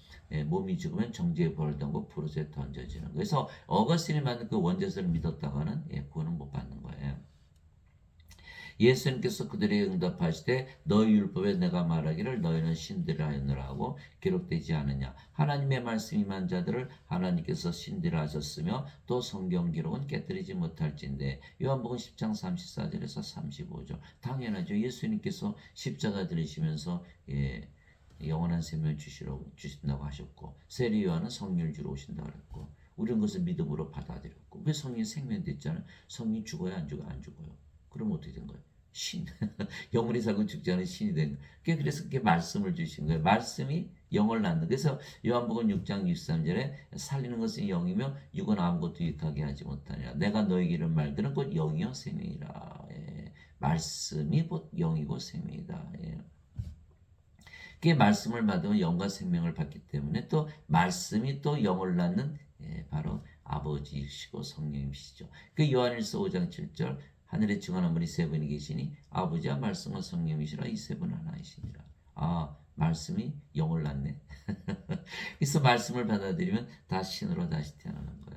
몸이 죽으면 정죄에 벌던고 불옷에 던져지는 거예요. 그래서 어거스틴이 만든 그 원죄서를 믿었다가는 구원을 못 받는 거예요. 예수님께서 그들에게 응답하시되 너희 율법에 내가 말하기를 너희는 신들을 하였느라 하고 기록되지 않느냐. 하나님의 말씀이 임한 자들을 하나님께서 신들을 하셨으며 또 성경 기록은 깨뜨리지 못할진대. 요한복음 10장 34절에서 35절. 당연하죠. 예수님께서 십자가 들으시면서 영원한 생명을 주신다고 하셨고, 세례 요한은 성령을 주러 오신다고 그랬고, 우리는 그것을 믿음으로 받아들였고, 왜 성령이 생명이 됐잖아요. 성령이 죽어요, 안 죽어요? 안 죽어요. 그럼 어떻게 된 거예요? 신. 영원히 살고 죽지 않은 신이 된 거예요. 그래서 그렇게 말씀을 주신 거예요. 말씀이 영을 낳는. 그래서 요한복음 6장 63절에 살리는 것은 영이며 육은 아무것도 유익하게 하지 못하니라. 내가 너에게 이런 말들은 곧 영이요 생명이라. 말씀이 곧 영이고 생명이다. 그게 말씀을 받으면 영과 생명을 받기 때문에 또 말씀이 또 영을 낳는 바로 아버지이시고 성령이시죠. 그 요한일서 5장 7절 하늘에 증언한 분이 세 분이 계시니 아버지와 말씀과 성령이시라 이 세 분 하나이시니라. 아, 말씀이 영을 낳네. 그래서 말씀을 받아들이면 다 신으로 다시 태어나는 거야.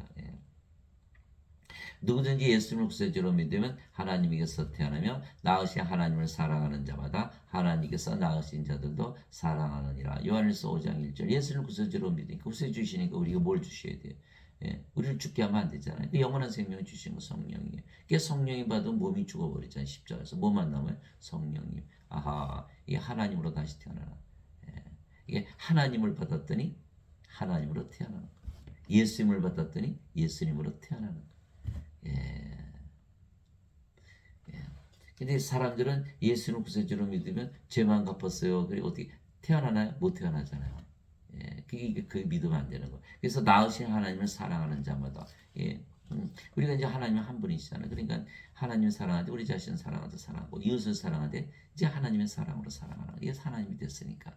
누구든지 예수님을 구세주로 믿으면 하나님에게서 태어나며 낳으신 하나님을 사랑하는 자마다 하나님께서 낳으신 자들도 사랑하느니라. 요한일서 5장 1절. 예수님을 구세주로 믿으니까 구세주시니까 우리가 뭘 주셔야 돼요? 우리를 죽게 하면 안 되잖아요. 영원한 생명을 주신 거 성령이에요. 그게 성령이 받으면 몸이 죽어버리잖아요. 십자가에서 뭐만 남아요? 성령님. 아하, 이게 하나님으로 다시 태어나는. 이게 하나님을 받았더니 하나님으로 태어나는 거예요. 예수님을 받았더니 예수님으로 태어나는 거예요. 근데 사람들은 예수를 구세주로 믿으면 죄만 갚았어요. 그리고 어떻게 태어나나요? 못 태어나잖아요. 그게 믿으면 안 되는 거. 그래서 낳으신 하나님을 사랑하는 자마다. 우리가 이제 하나님은 한 분이시잖아요. 그러니까 하나님을 사랑하되 우리 자신을 사랑하되 사랑하고 이웃을 사랑하되 이제 하나님의 사랑으로 사랑하는 거. 이게 하나님이 됐으니까.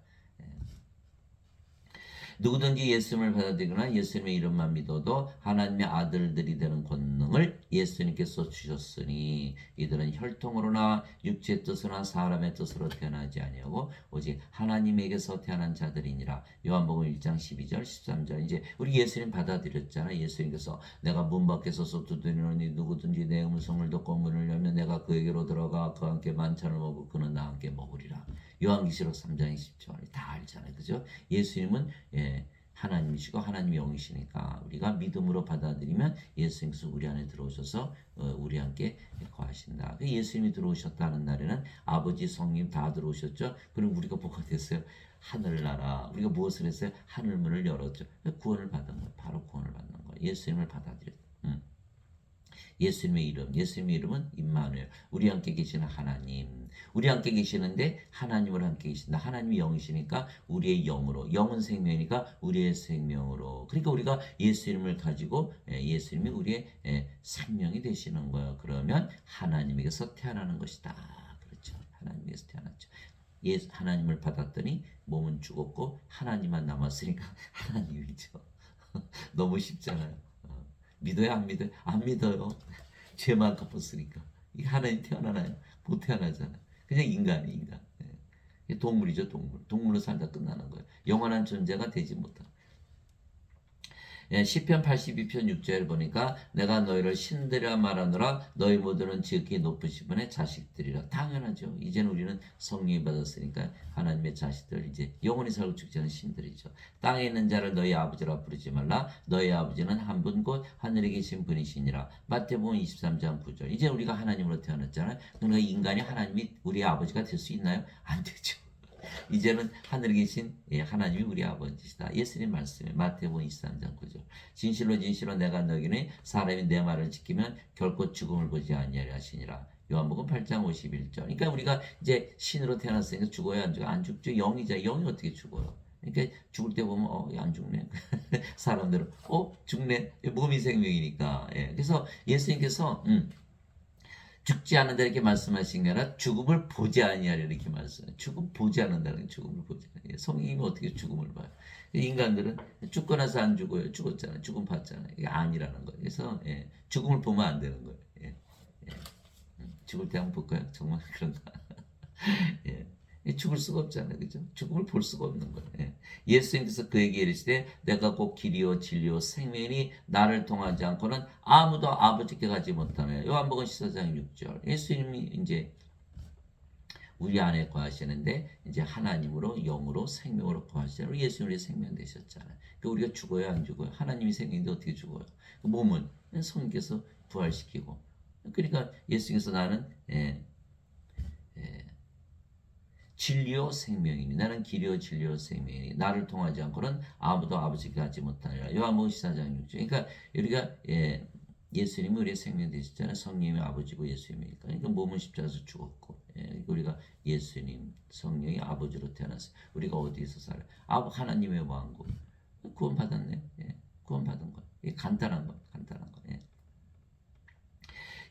누구든지 예수님을 받아들이거나 예수님의 이름만 믿어도 하나님의 아들들이 되는 권능을 예수님께서 주셨으니 이들은 혈통으로나 육체의 뜻으로나 사람의 뜻으로 태어나지 아니하고 오직 하나님에게서 태어난 자들이니라. 요한복음 1장 12절 13절. 이제 우리 예수님 받아들였잖아요. 예수님께서 내가 문 밖에 서서 두드리노니 누구든지 내 음성을 듣고 문을 열면 내가 그에게로 들어가 그와 함께 만찬을 먹고 그는 나와 함께 먹으리라. 요한계시록 3장 20절. 다 알잖아요. 그죠? 예수님은 하나님이시고 하나님의 영이시니까 우리가 믿음으로 받아들이면 예수님께서 우리 안에 들어오셔서 우리 함께 거하신다. 예수님이 들어오셨다는 날에는 아버지 성령 다 들어오셨죠. 그럼 우리가 뭐가 됐어요? 하늘나라. 우리가 무엇을 했어요? 하늘문을 열었죠. 구원을 받은 거예요. 바로 구원을 받는 거예요. 예수님을 받아들였죠. 예수님의 이름, 예수님의 이름은 임마누엘. 우리 함께 계시는 하나님. 우리 함께 계시는데 하나님을 함께 계신다. 하나님이 영이시니까 우리의 영으로, 영은 생명이니까 우리의 생명으로. 그러니까 우리가 예수님을 가지고 예수님이 우리의 생명이 되시는 거예요. 그러면 하나님에게서 태어나는 것이다. 그렇죠. 하나님에게서 태어났죠. 하나님을 받았더니 몸은 죽었고 하나님만 남았으니까 하나님이죠. 너무 쉽잖아요. 믿어요? 안 믿어요? 안 믿어요. 죄만 갚았으니까. 이 하나님 태어나나요? 못 태어나잖아요. 그냥 인간이 인간. 동물이죠, 동물. 동물로 살다 끝나는 거예요. 영원한 존재가 되지 못한. 시편 82편 6절 보니까 내가 너희를 신들이라 말하노라 너희 모두는 지극히 높으신 분의 자식들이라. 당연하죠. 이제는 우리는 성령이 받았으니까 하나님의 자식들 이제 영원히 살고 죽지 않은 신들이죠. 땅에 있는 자를 너희 아버지라 부르지 말라. 너희 아버지는 한 분 곧 하늘에 계신 분이시니라. 마태복음 23장 9절. 이제 우리가 하나님으로 태어났잖아요. 그러니까 인간이 하나님이 우리의 아버지가 될 수 있나요? 안 되죠. 이제는 하늘에 계신 하나님이 우리 아버지시다. 예수님 말씀에 마태복음 23장 9절. 진실로 진실로 내가 너희는 사람이 내 말을 지키면 결코 죽음을 보지 아니하리 하시니라. 요한복음 8장 51절. 그러니까 우리가 이제 신으로 태어났으니까 죽어야 안 죽어? 안 죽죠. 영이자. 영이 어떻게 죽어요? 그러니까 죽을 때 보면 안 죽네. 사람들은 죽네. 몸이 생명이니까. 그래서 예수님께서 죽지 않는다 이렇게 말씀하신 게 아니라 죽음을 보지 아니하리 이렇게 말씀해요. 죽음 보지 않는다는 게 죽음을 보지 않아요. 성령님이 어떻게 죽음을 봐요? 인간들은 죽고 나서 안 죽어요. 죽었잖아요. 죽음 봤잖아요. 이게 아니라는 거예요. 그래서 죽음을 보면 안 되는 거예요. 죽을 때 한번 볼까요? 정말 그런가? 죽을 수가 없잖아요. 그죠? 죽음을 볼 수가 없는 거예요. 예수님께서 그에게 이르시되 내가 곧 길이요 진리요 생명이니 나를 통하지 않고는 아무도 아버지께 가지 못하네. 요한복음 14장 6절. 예수님이 이제 우리 안에 거하시는데 이제 하나님으로 영으로 생명으로 거하시잖아요. 예수님 우리의 생명 되셨잖아요. 그러니까 우리가 죽어요 안 죽어요? 하나님이 생명인데 어떻게 죽어요? 그 몸은 성령께서 부활시키고 그러니까 예수님께서 나는 진리요 생명이니 나는 길이요 진리요 생명이니 나를 통하지 않고는 아무도 아버지께 가지 못하리라. 요한복음 14장 6절. 그러니까 우리가 예수님이 우리의 생명 되셨잖아요. 성령이 아버지고 예수님이니까. 그러니까 몸은 십자가에서 죽었고 우리가 예수님 성령이 아버지로 태어났어요. 우리가 어디에서 살아요? 하나님의 왕국. 구원받았네. 구원받은 거. 이게 간단한 거. 간단한 거.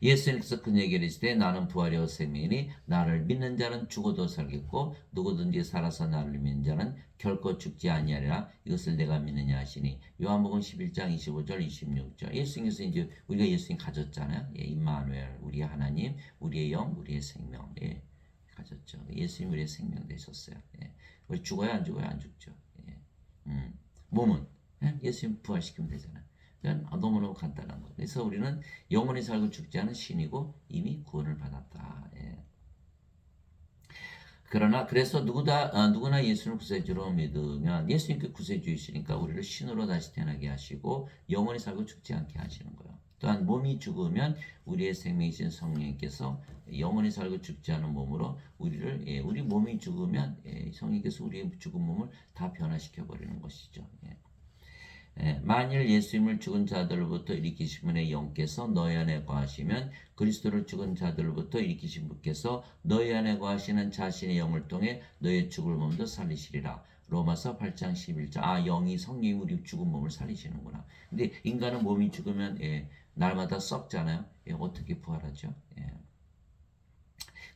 예수님께서 그에게 이르시되 나는 부활이요 생명이니 나를 믿는 자는 죽어도 살겠고 누구든지 살아서 나를 믿는 자는 결코 죽지 아니하리라. 이것을 내가 믿느냐 하시니 요한복음 11장 25절 26절. 예수님께서 이제 우리가 예수님 가졌잖아요. 임마누엘 우리의 하나님 우리의 영 우리의 생명 가졌죠. 예수님 우리의 생명 되셨어요. 우리 죽어요 안 죽어요? 안 죽죠. 몸은 예수님 부활시키면 되잖아요. 너무너무 간단한 거예요. 그래서 우리는 영원히 살고 죽지 않은 신이고 이미 구원을 받았다. 그러나 그래서 누구나 예수를 구세주로 믿으면 예수님께 구세주이시니까 우리를 신으로 다시 태어나게 하시고 영원히 살고 죽지 않게 하시는 거예요. 또한 몸이 죽으면 우리의 생명이신 성령님께서 영원히 살고 죽지 않은 몸으로 우리 몸이 죽으면 성령님께서 우리의 죽은 몸을 다 변화시켜 버리는 것이죠. 만일 예수님을 죽은 자들로부터 일으키신 분의 영께서 너희 안에 거하시면 그리스도를 죽은 자들로부터 일으키신 분께서 너희 안에 거하시는 자신의 영을 통해 너의 죽을 몸도 살리시리라. 로마서 8장 11절. 영이 성령이 우리 죽은 몸을 살리시는구나. 근데 인간은 몸이 죽으면 날마다 썩잖아요. 어떻게 부활하죠?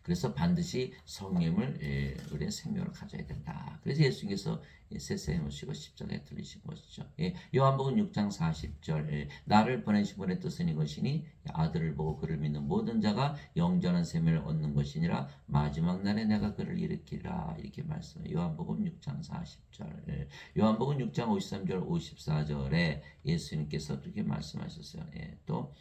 그래서 반드시 성령을 우리의 생명을 가져야 된다. 그래서 예수님께서 세상에 오시고 십자가에 들리신 것이죠. 요한복음 6장 40절 나를 보내신 분의 뜻은 이것이니 아들을 보고 그를 믿는 모든 자가 영전한 생명을 얻는 것이니라. 마지막 날에 내가 그를 일으키리라. 이렇게 말씀해요. 요한복음 6장 40절 요한복음 6장 53절 54절에 예수님께서 그렇게 말씀하셨어요. 또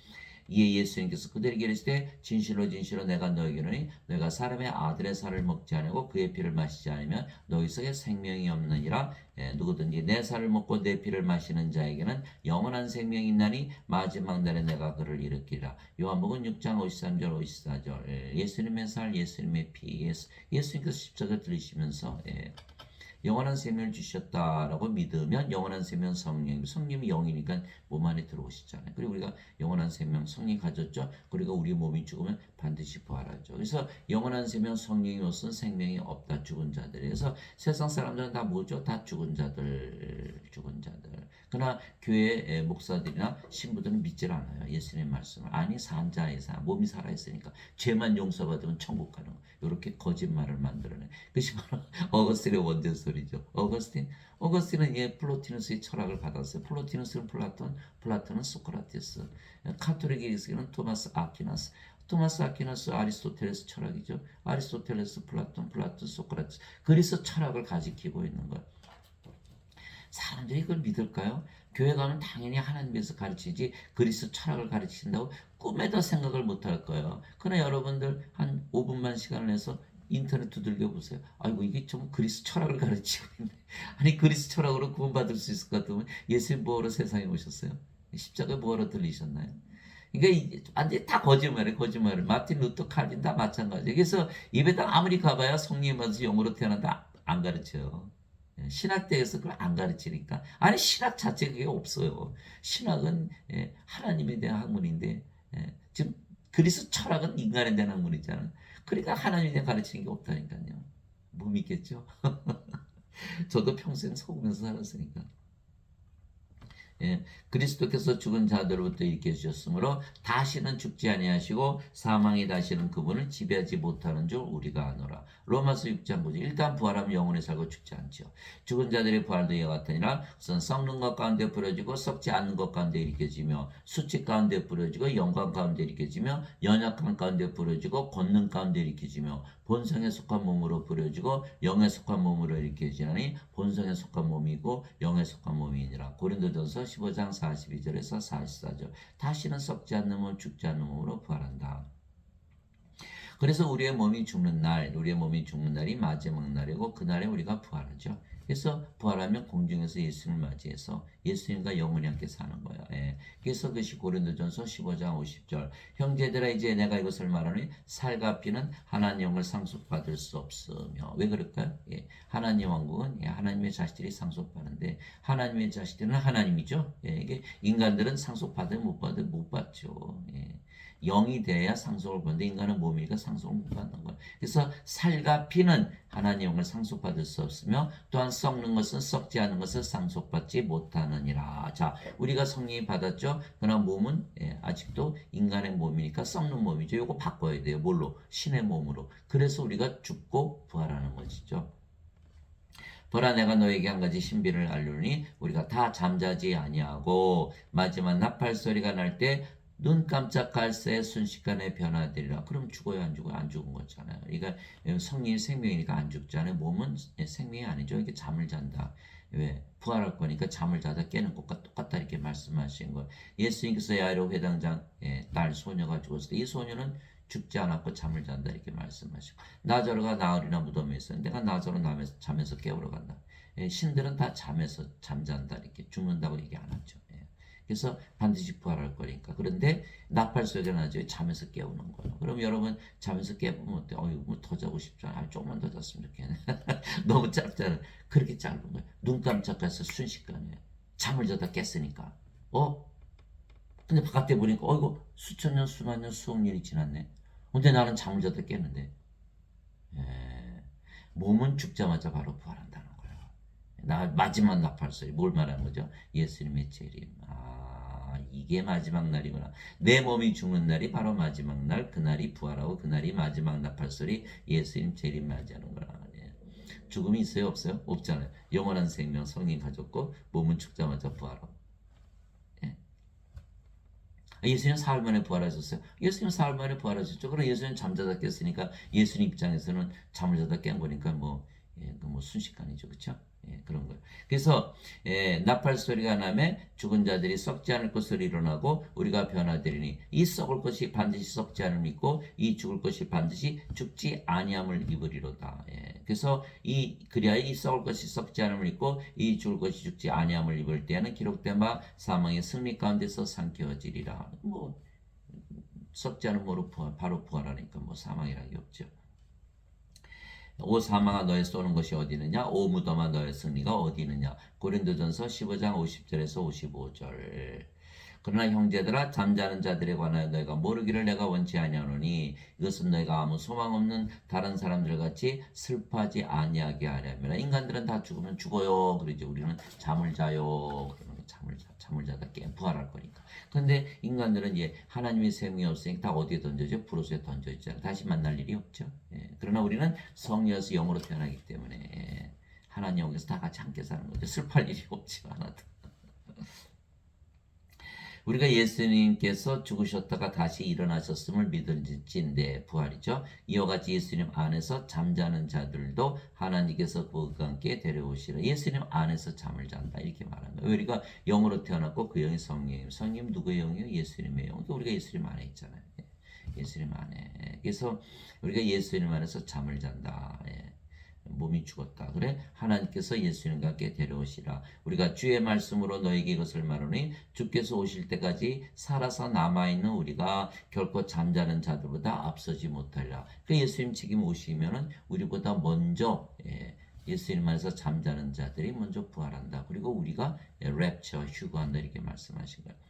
이에 예수님께서 그들에게 이르시되 진실로 진실로 내가 너에게 이르노니 너희가 사람의 아들의 살을 먹지 아니하고 그의 피를 마시지 않으면 너희 속에 생명이 없느니라. 누구든지 내 살을 먹고 내 피를 마시는 자에게는 영원한 생명이 있나니 마지막 날에 내가 그를 일으키리라. 요한복음 6장 53절 54절 예수님의 살 예수님의 피 예수님께서 십자가 들리시면서 영원한 생명을 주셨다라고 믿으면 영원한 생명 성령이 영이니까 몸 안에 들어오시잖아요. 그리고 우리가 영원한 생명 성령 가졌죠. 그리고 우리 몸이 죽으면 반드시 부활하죠. 그래서 영원한 생명 성령이 없은 생명이 없다. 죽은 자들. 그래서 세상 사람들은 다 뭐죠? 다 죽은 자들. 그러나 교회 목사들이나 신부들은 믿질 않아요. 예수님의 말씀을. 아니 산자의 사 몸이 살아있으니까 죄만 용서받으면 천국 가는 거. 이렇게 거짓말을 만들어내. 그것이 바로 어거스틴의 원대 소리죠. 어거스틴은 플로티누스의 철학을 받았어요. 플로티누스는 플라톤은 소크라테스, 카톨릭에서는 토마스 아퀴나스 아리스토텔레스 철학이죠. 아리스토텔레스 플라톤 소크라테스. 그래서 철학을 가지키고 있는 거예요. 사람들이 그걸 믿을까요? 교회 가면 당연히 하나님께서 가르치지 그리스 철학을 가르친다고 꿈에도 생각을 못할 거예요. 그러나 여러분들 한 5분만 시간을 내서 인터넷 두들겨 보세요. 아이고 이게 좀 그리스 철학을 가르치고 있네. 아니 그리스 철학으로 구원받을 수 있을 것 같으면 예수님 뭐하러 세상에 오셨어요? 십자가 뭐하러 들리셨나요? 그러니까 완전히 다 거짓말을. 마틴 루터 칼빈 다 마찬가지예요. 그래서 입에다 아무리 가봐야 성령이 받아서 영으로 태어난다 안 가르쳐요. 신학대에서 그걸 안 가르치니까. 아니 신학 자체 그게 없어요. 신학은 하나님에 대한 학문인데 지금 그리스 철학은 인간에 대한 학문이잖아요. 그러니까 하나님에 대한 가르치는 게 없다니까요. 못 믿겠죠? 저도 평생 속으면서 살았으니까. 그리스도께서 죽은 자들로부터 일으켜 주셨으므로 다시는 죽지 아니하시고 사망이 다시는 그분을 지배하지 못하는 줄 우리가 아노라. 로마서 6장 9절. 일단 부활하면 영원히 살고 죽지 않죠. 죽은 자들의 부활도 이와 같으니라. 우선 썩는 것 가운데 뿌려지고 썩지 않는 것 가운데 일으켜지며 수치 가운데 뿌려지고 영광 가운데 일으켜지며 연약함 가운데 뿌려지고 권능 가운데 일으켜지며 본성에 속한 몸으로 뿌려지고 영에 속한 몸으로 일으켜지나니 본성에 속한 몸이고 영에 속한 몸이니라. 고린도전서 15장 42절에서 44절. 다시는 썩지 않는 몸 죽지 않는 몸으로 부활한다. 그래서 우리의 몸이 죽는 날이 마지막 날이고 그날에 우리가 부활하죠. 그래서 부활하면 공중에서 예수님을 맞이해서 예수님과 영원히 함께 사는 거예요. 예. 그래서 그것이 고린도전서 15장 50절. 형제들아 이제 내가 이것을 말하니 살과 피는 하나님을 상속받을 수 없으며. 왜 그럴까요? 예. 하나님 왕국은 하나님의 자식들이 상속받는데 하나님의 자식들은 하나님이죠. 예. 이게 인간들은 상속받으면 못 받죠. 예. 영이 돼야 상속을 받는데 인간은 몸이니까 상속을 못 받는 거예요. 그래서 살과 피는 하나님을 상속받을 수 없으며 또한 썩는 것은 썩지 않은 것을 상속받지 못하느니라. 자, 우리가 성령이 받았죠. 그러나 몸은 아직도 인간의 몸이니까 썩는 몸이죠. 이거 바꿔야 돼요. 뭘로? 신의 몸으로. 그래서 우리가 죽고 부활하는 것이죠. 보라 내가 너에게 한 가지 신비를 알려니 우리가 다 잠자지 아니하고 마지막 나팔 소리가 날 때 눈 깜짝할 새 순식간에 변화되리라. 그럼 죽어요 안 죽어요? 안 죽은 거잖아요. 그러니까 성령이 생명이니까 안 죽잖아요. 몸은 생명이 아니죠. 이게 잠을 잔다. 왜? 부활할 거니까 잠을 자다 깨는 것과 똑같다 이렇게 말씀하신 거예요. 예수님께서 야이로 회당장 딸 소녀가 죽었을 때 이 소녀는 죽지 않았고 잠을 잔다 이렇게 말씀하시고 나자로가 나흘이나 무덤에 있었는데 내가 나자로 잠에서 깨우러 간다. 신들은 다 잠에서 잠잔다 이렇게 죽는다고 얘기 안 하죠. 그래서 반드시 부활할 거니까. 그런데 나팔 소리가 나죠. 잠에서 깨우는 거예요. 그럼 여러분 잠에서 깨우면 어때? 뭐더 자고 싶잖아. 조금만 더 잤으면 좋겠네. 너무 짧잖아. 그렇게 짧은 거예요. 눈 깜짝해서 순식간에 잠을 자다 깼으니까. 근데 바깥에 보니까 이거 수천 년, 수만 년, 수억 년이 지났네. 근데 나는 잠을 자다 깼는데. 몸은 죽자마자 바로 부활한다는 거예요. 마지막 나팔 소리. 뭘 말하는 거죠? 예수님의 재림. 이게 마지막 날이구나. 내 몸이 죽는 날이 바로 마지막 날. 그날이 부활하고 그날이 마지막 나팔 소리. 예수님 재림 맞이하는 거라. 죽음이 있어요? 없어요? 없잖아요. 영원한 생명 성령 가졌고 몸은 죽자마자 부활하고. 예수님 사흘 만에 부활하셨어요. 예수님 사흘 만에 부활하셨죠. 그럼 예수님 잠자다 깼으니까 예수님 입장에서는 잠을 자다 깬 거니까 순식간이죠. 그렇죠? 그런 거예요. 그래서 나팔 소리가 나면 죽은 자들이 썩지 않을 것을 일어나고 우리가 변화되리니 이 썩을 것이 반드시 썩지 않음을 입고 이 죽을 것이 반드시 죽지 아니함을 입으리로다. 그래서 그리하여 이 썩을 것이 썩지 않음을 입고 이 죽을 것이 죽지 아니함을 입을 때에는 기록된 바 사망의 승리 가운데서 삼켜지리라. 썩지 않은 모로 바로 부활하니까 사망이라는 게 없죠. 오 사망아 너의 쏘는 것이 어디 있느냐? 오 무덤아 너의 승리가 어디 있느냐? 고린도전서 15장 50절에서 55절. 그러나 형제들아 잠자는 자들에 관하여 너희가 모르기를 내가 원치 아니하노니 이것은 너희가 아무 소망 없는 다른 사람들 같이 슬퍼하지 아니하게 하려면 인간들은 다 죽으면 죽어요. 그러죠. 우리는 잠을 자요. 그러면 잠을 자다 부활할 거니까. 근데 인간들은 하나님의 생명이 없으니까 다 어디에 던져져? 불옷에 던져지잖아요. 다시 만날 일이 없죠. 그러나 우리는 성령에서 영으로 태어나기 때문에 하나님 영에서 다 같이 함께 사는 거죠. 슬퍼할 일이 없지 않아도. 우리가 예수님께서 죽으셨다가 다시 일어나셨음을 믿을진데 부활이죠. 이와 같이 예수님 안에서 잠자는 자들도 하나님께서 그와 함께 데려오시라. 예수님 안에서 잠을 잔다 이렇게 말하는 거예요. 우리가 영으로 태어났고 그 영이 성령이에요. 성령 누구의 영이에요? 예수님의 영. 그러니까 우리가 예수님 안에 있잖아요. 예수님 안에. 그래서 우리가 예수님 안에서 잠을 잔다. 몸이 죽었다. 그래 하나님께서 예수님과 함께 데려오시라. 우리가 주의 말씀으로 너에게 이것을 말하니 주께서 오실 때까지 살아서 남아있는 우리가 결코 잠자는 자들보다 앞서지 못하리라. 그 예수님 책임 오시면은 우리보다 먼저 예수님 안에서 잠자는 자들이 먼저 부활한다. 그리고 우리가 랩처 휴거한다 이렇게 말씀하신 거예요.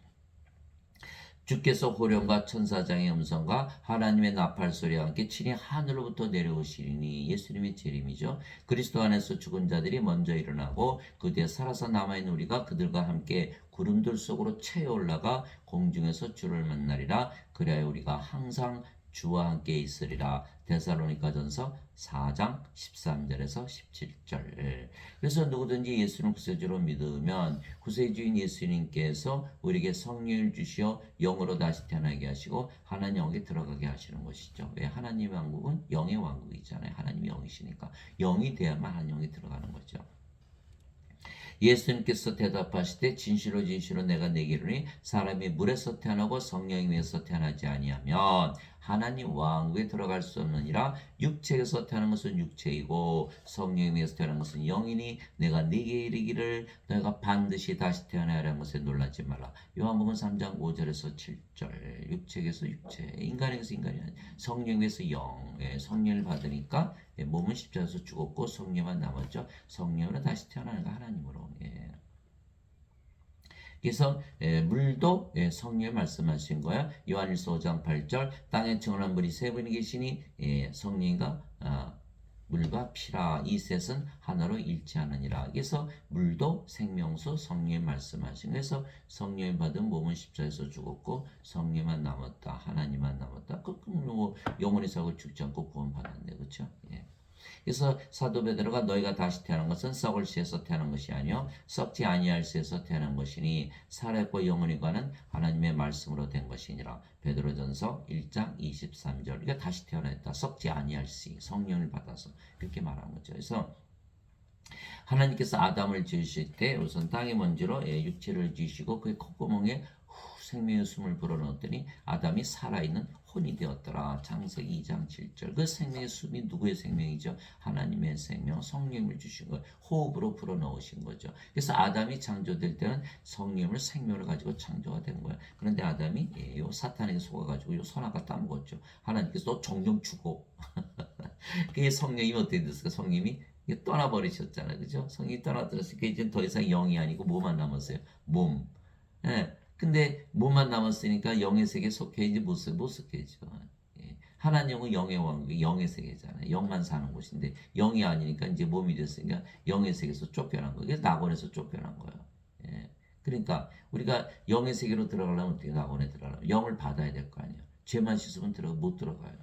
주께서 호령과 천사장의 음성과 하나님의 나팔 소리와 함께 친히 하늘로부터 내려오시리니 예수님의 재림이죠. 그리스도 안에서 죽은 자들이 먼저 일어나고 그 뒤에 살아서 남아있는 우리가 그들과 함께 구름들 속으로 채 올라가 공중에서 주를 만나리라. 그래야 우리가 항상 주와 함께 있으리라. 데살로니가전서 4장 13절에서 17절. 그래서 누구든지 예수를 구세주로 믿으면 구세주인 예수님께서 우리에게 성령을 주시어 영으로 다시 태어나게 하시고 하나님 영에 들어가게 하시는 것이죠. 왜? 하나님의 왕국은 영의 왕국이잖아요. 하나님이 영이시니까 영이 돼야만 하나님 영에 들어가는 거죠. 예수님께서 대답하시되 진실로 진실로 내가 내게 이르노니 사람이 물에서 태어나고 성령에서 태어나지 아니하면 하나님 왕국에 들어갈 수 없느니라. 육체에서 태어난 것은 육체이고 성령에서 태어난 것은 영이니 내가 네게 이르기를 너희가 반드시 다시 태어나야 하는 것에 놀라지 말라. 요한복음 3장 5절에서 7절. 육체에서 육체, 인간에게서 인간이 아니라 성령에서 영. 성령을 받으니까 몸은 십자가에서 죽었고 성령만 남았죠. 성령으로 다시 태어나는 거 하나님으로. 그래서 물도 성령이 말씀하신 거야. 요한일서 5장 8절 땅에 증언한 분이 세 분이 계시니 성령과 물과 피라 이 셋은 하나로 일치하느니라. 그래서 물도 생명수 성령이 말씀하신 거예요. 그래서 성령이 받은 몸은 십자에서 죽었고 성령만 남았다. 하나님만 남았다. 뭐 영원히 살고 죽지 않고 구원받았네. 그렇죠? 그래서 사도 베드로가 너희가 다시 태어난 것은 썩을 씨에서 태어난 것이 아니요 썩지 아니할 씨에서 태어난 것이니 살아있고 영원히 가는 하나님의 말씀으로 된 것이니라. 베드로전서 1장 23절. 그러니까 다시 태어났다. 썩지 아니할 씨 성령을 받아서 그렇게 말한 거죠. 그래서 하나님께서 아담을 지으실 때 우선 땅의 먼지로 육체를 지으시고 그의 콧구멍에 생명의 숨을 불어넣었더니 아담이 살아있는 혼이 되었더라. 창세기 2장 7절. 그 생명의 숨이 누구의 생명이죠? 하나님의 생명, 성령을 주신 거예요. 호흡으로 불어넣으신 거죠. 그래서 아담이 창조될 때는 성령을 생명을 가지고 창조가 된 거예요. 그런데 아담이 요 사탄에게 속아가지고 요 선악과 따먹었죠. 하나님께서 너 종종 죽어. 그게 성령이 어떻게 됐을까? 성령이 떠나버리셨잖아요. 그죠? 성령이 떠나들었으니까 이제 더 이상 영이 아니고 뭐만 남았어요? 몸. 근데 몸만 남았으니까 영의 세계에 속해 이제 못 속해죠. 하나님은 영의 왕국, 영의 세계잖아요. 영만 사는 곳인데 영이 아니니까 이제 몸이 됐으니까 영의 세계에서 쫓겨난 거예요. 그래서 낙원에서 쫓겨난 거예요. 그러니까 우리가 영의 세계로 들어가려면 어떻게 낙원에 들어가려면 영을 받아야 될 거 아니에요. 죄만 씻으면 못 들어가요.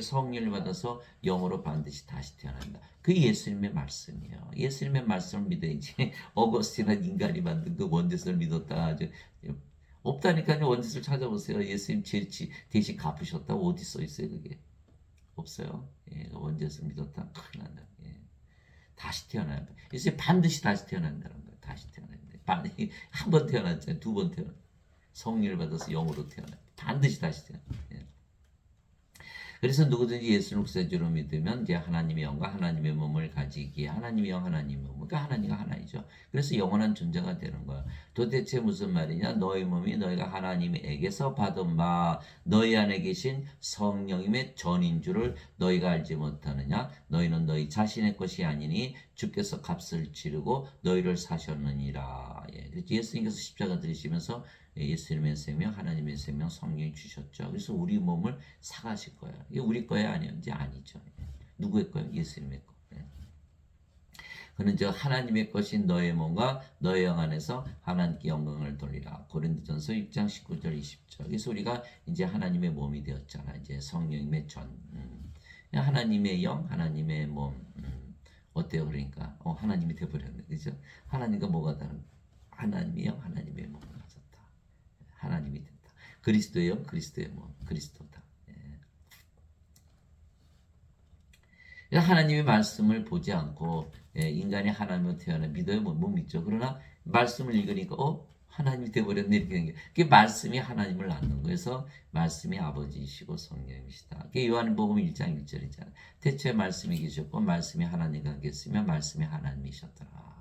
성령을 받아서 영으로 반드시 다시 태어난다. 그게 예수님의 말씀이에요. 예수님의 말씀을 믿어야지. 어거스틴은 인간이 만든 그 원죄를 믿었다. 아주 없다니까요. 원죄를 찾아보세요. 예수님 대신 갚으셨다고 어디 써 있어요? 그게 없어요. 원죄를 믿었다. 큰일 난다. 다시 태어난다. 예수님 반드시 다시 태어난다는 거예요. 다시 태어난다. 한 번 태어났잖아요. 두 번 태어났. 성령을 받아서 영으로 태어나. 반드시 다시 태어나. 그래서 누구든지 예수를 구세주로 믿으면 이제 하나님의 영과 하나님의 몸을 가지기에 하나님의 영, 하나님의 몸, 그러니까 하나님과 하나이죠. 그래서 영원한 존재가 되는 거야. 도대체 무슨 말이냐? 너희 몸이 너희가 하나님에게서 받은 바 너희 안에 계신 성령님의 전인 줄을 너희가 알지 못하느냐? 너희는 너희 자신의 것이 아니니 주께서 값을 치르고 너희를 사셨느니라. 예수님께서 십자가 들으시면서 예수님의 생명, 하나님의 생명, 성령이 주셨죠. 그래서 우리 몸을 사가실 거예요. 이게 우리 거예요? 아니지? 아니죠. 누구의 거예요? 예수님의 거. 그는 저 하나님의 것인 너의 몸과 너의 영 안에서 하나님께 영광을 돌리라. 고린도전서 6장 19절 20절. 그래서 우리가 이제 하나님의 몸이 되었잖아. 이제 성령님의 전. 하나님의 영, 하나님의 몸. 어때요? 그러니까 하나님이 되어버렸네. 그죠? 하나님과 뭐가 다른? 하나님의 영, 하나님의 몸. 하나님이 된다. 그리스도의 영, 그리스도의 몸, 그리스도다. 하나님의 말씀을 보지 않고 인간이 하나님을 태어나 믿어요? 못 믿죠. 그러나 말씀을 읽으니까 하나님이 되어버렸네 이렇게 된 게. 그게 말씀이 하나님을 낳는 거예요. 그래서 말씀이 아버지이시고 성령이시다. 그게 요한복음 1장 1절이잖아요. 태초에 말씀이 계셨고 말씀이 하나님과 계시며 말씀이 하나님이셨더라.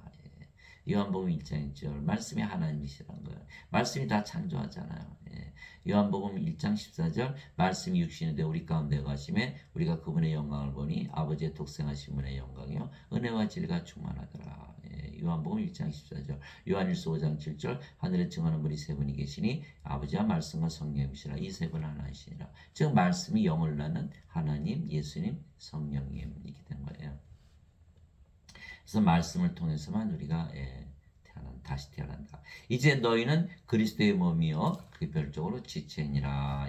요한복음 1장 1절 말씀이 하나님이시라는 거예요. 말씀이 다 창조하잖아요. 요한복음 1장 14절 말씀이 육신이 되어 우리 가운데 가심에 우리가 그분의 영광을 보니 아버지의 독생하신 분의 영광이요 은혜와 진리가 충만하더라. 요한복음 1장 14절 요한일서 5장 7절 하늘에 증언하는 분이 세 분이 계시니 아버지와 말씀과 성령이시라. 이 세 분은 하나이시니라. 즉 말씀이 영을 낳는 하나님, 예수님, 성령님 이렇게 된 거예요. 그래서 말씀을 통해서만 우리가 다시 태어난다. 이제 너희는 그리스도의 몸이요 그 별적으로 지체니라.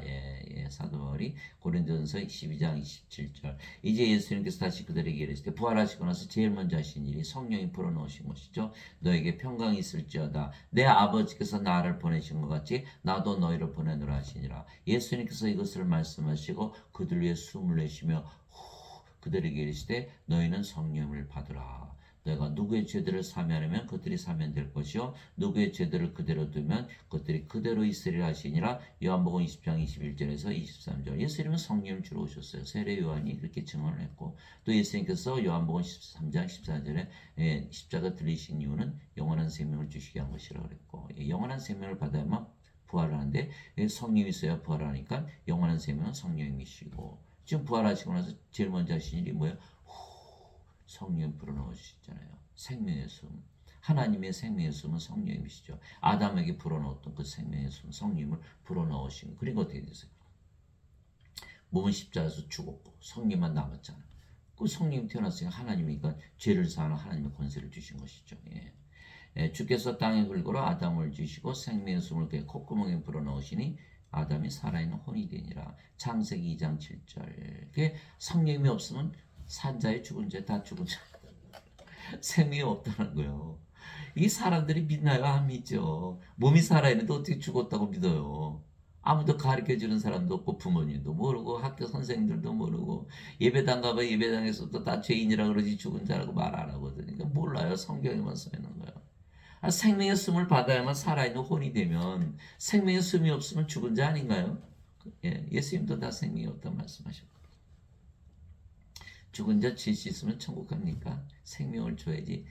사도 바울이 고린도전서 12장 27절. 이제 예수님께서 다시 그들에게 이르시되 부활하시고 나서 제일 먼저 하신 일이 성령이 불어넣으신 것이죠. 너에게 평강이 있을지어다. 내 아버지께서 나를 보내신 것 같이 나도 너희를 보내노라 하시니라. 예수님께서 이것을 말씀하시고 그들 위해 숨을 내쉬며 그들에게 이르시되 너희는 성령을 받으라. 너희가 누구의 죄들을 사면하면 그들이 사면될 것이요 누구의 죄들을 그대로 두면 그들이 그대로 있으리라 하시니라. 요한복음 20장 21절에서 23절. 예수님은 성령 주로 오셨어요. 세례 요한이 그렇게 증언을 했고 또 예수님께서 요한복음 13장 14절에 십자가 들리신 이유는 영원한 생명을 주시게 한 것이라고 그랬고 영원한 생명을 받아야만 부활하는데 성령이 있어야 부활하니까 영원한 생명은 성령이시고 지금 부활하시고 나서 제일 먼저 하신 일이 뭐예요? 성령 불어넣으시잖아요. 생명의 숨. 하나님의 생명의 숨은 성령이시죠. 아담에게 불어넣었던 그 생명의 숨, 성령을 불어넣으신. 그리고 어떻게 되세요? 몸은 십자가에서 죽었고 성령만 남았잖아요. 그 성령이 태어났으니까 하나님이니까 죄를 사하는 하나님의 권세를 주신 것이죠. 주께서 땅에 흙으로 아담을 주시고 생명의 숨을 그의 콧구멍에 불어넣으시니 아담이 살아있는 혼이 되니라. 창세기 2장 7절. 그게 성령이 없으면 산자의 죽은 자 다 죽은 자 생명이 없다는 거예요. 이 사람들이 믿나요? 안 믿죠. 몸이 살아있는데 어떻게 죽었다고 믿어요? 아무도 가르쳐주는 사람도 없고 부모님도 모르고 학교 선생님들도 모르고 예배당 가면 예배당에서도 다 죄인이라 그러지 죽은 자라고 말 안 하거든요. 그러니까 몰라요. 성경에만 써 있는 거예요. 생명의 숨을 받아야만 살아있는 혼이 되면 생명의 숨이 없으면 죽은 자 아닌가요? 예수님도 다 생명이 없다고 말씀하셨고 죽은 자 죄 씻으면 천국 갑니까? 생명을 줘야지.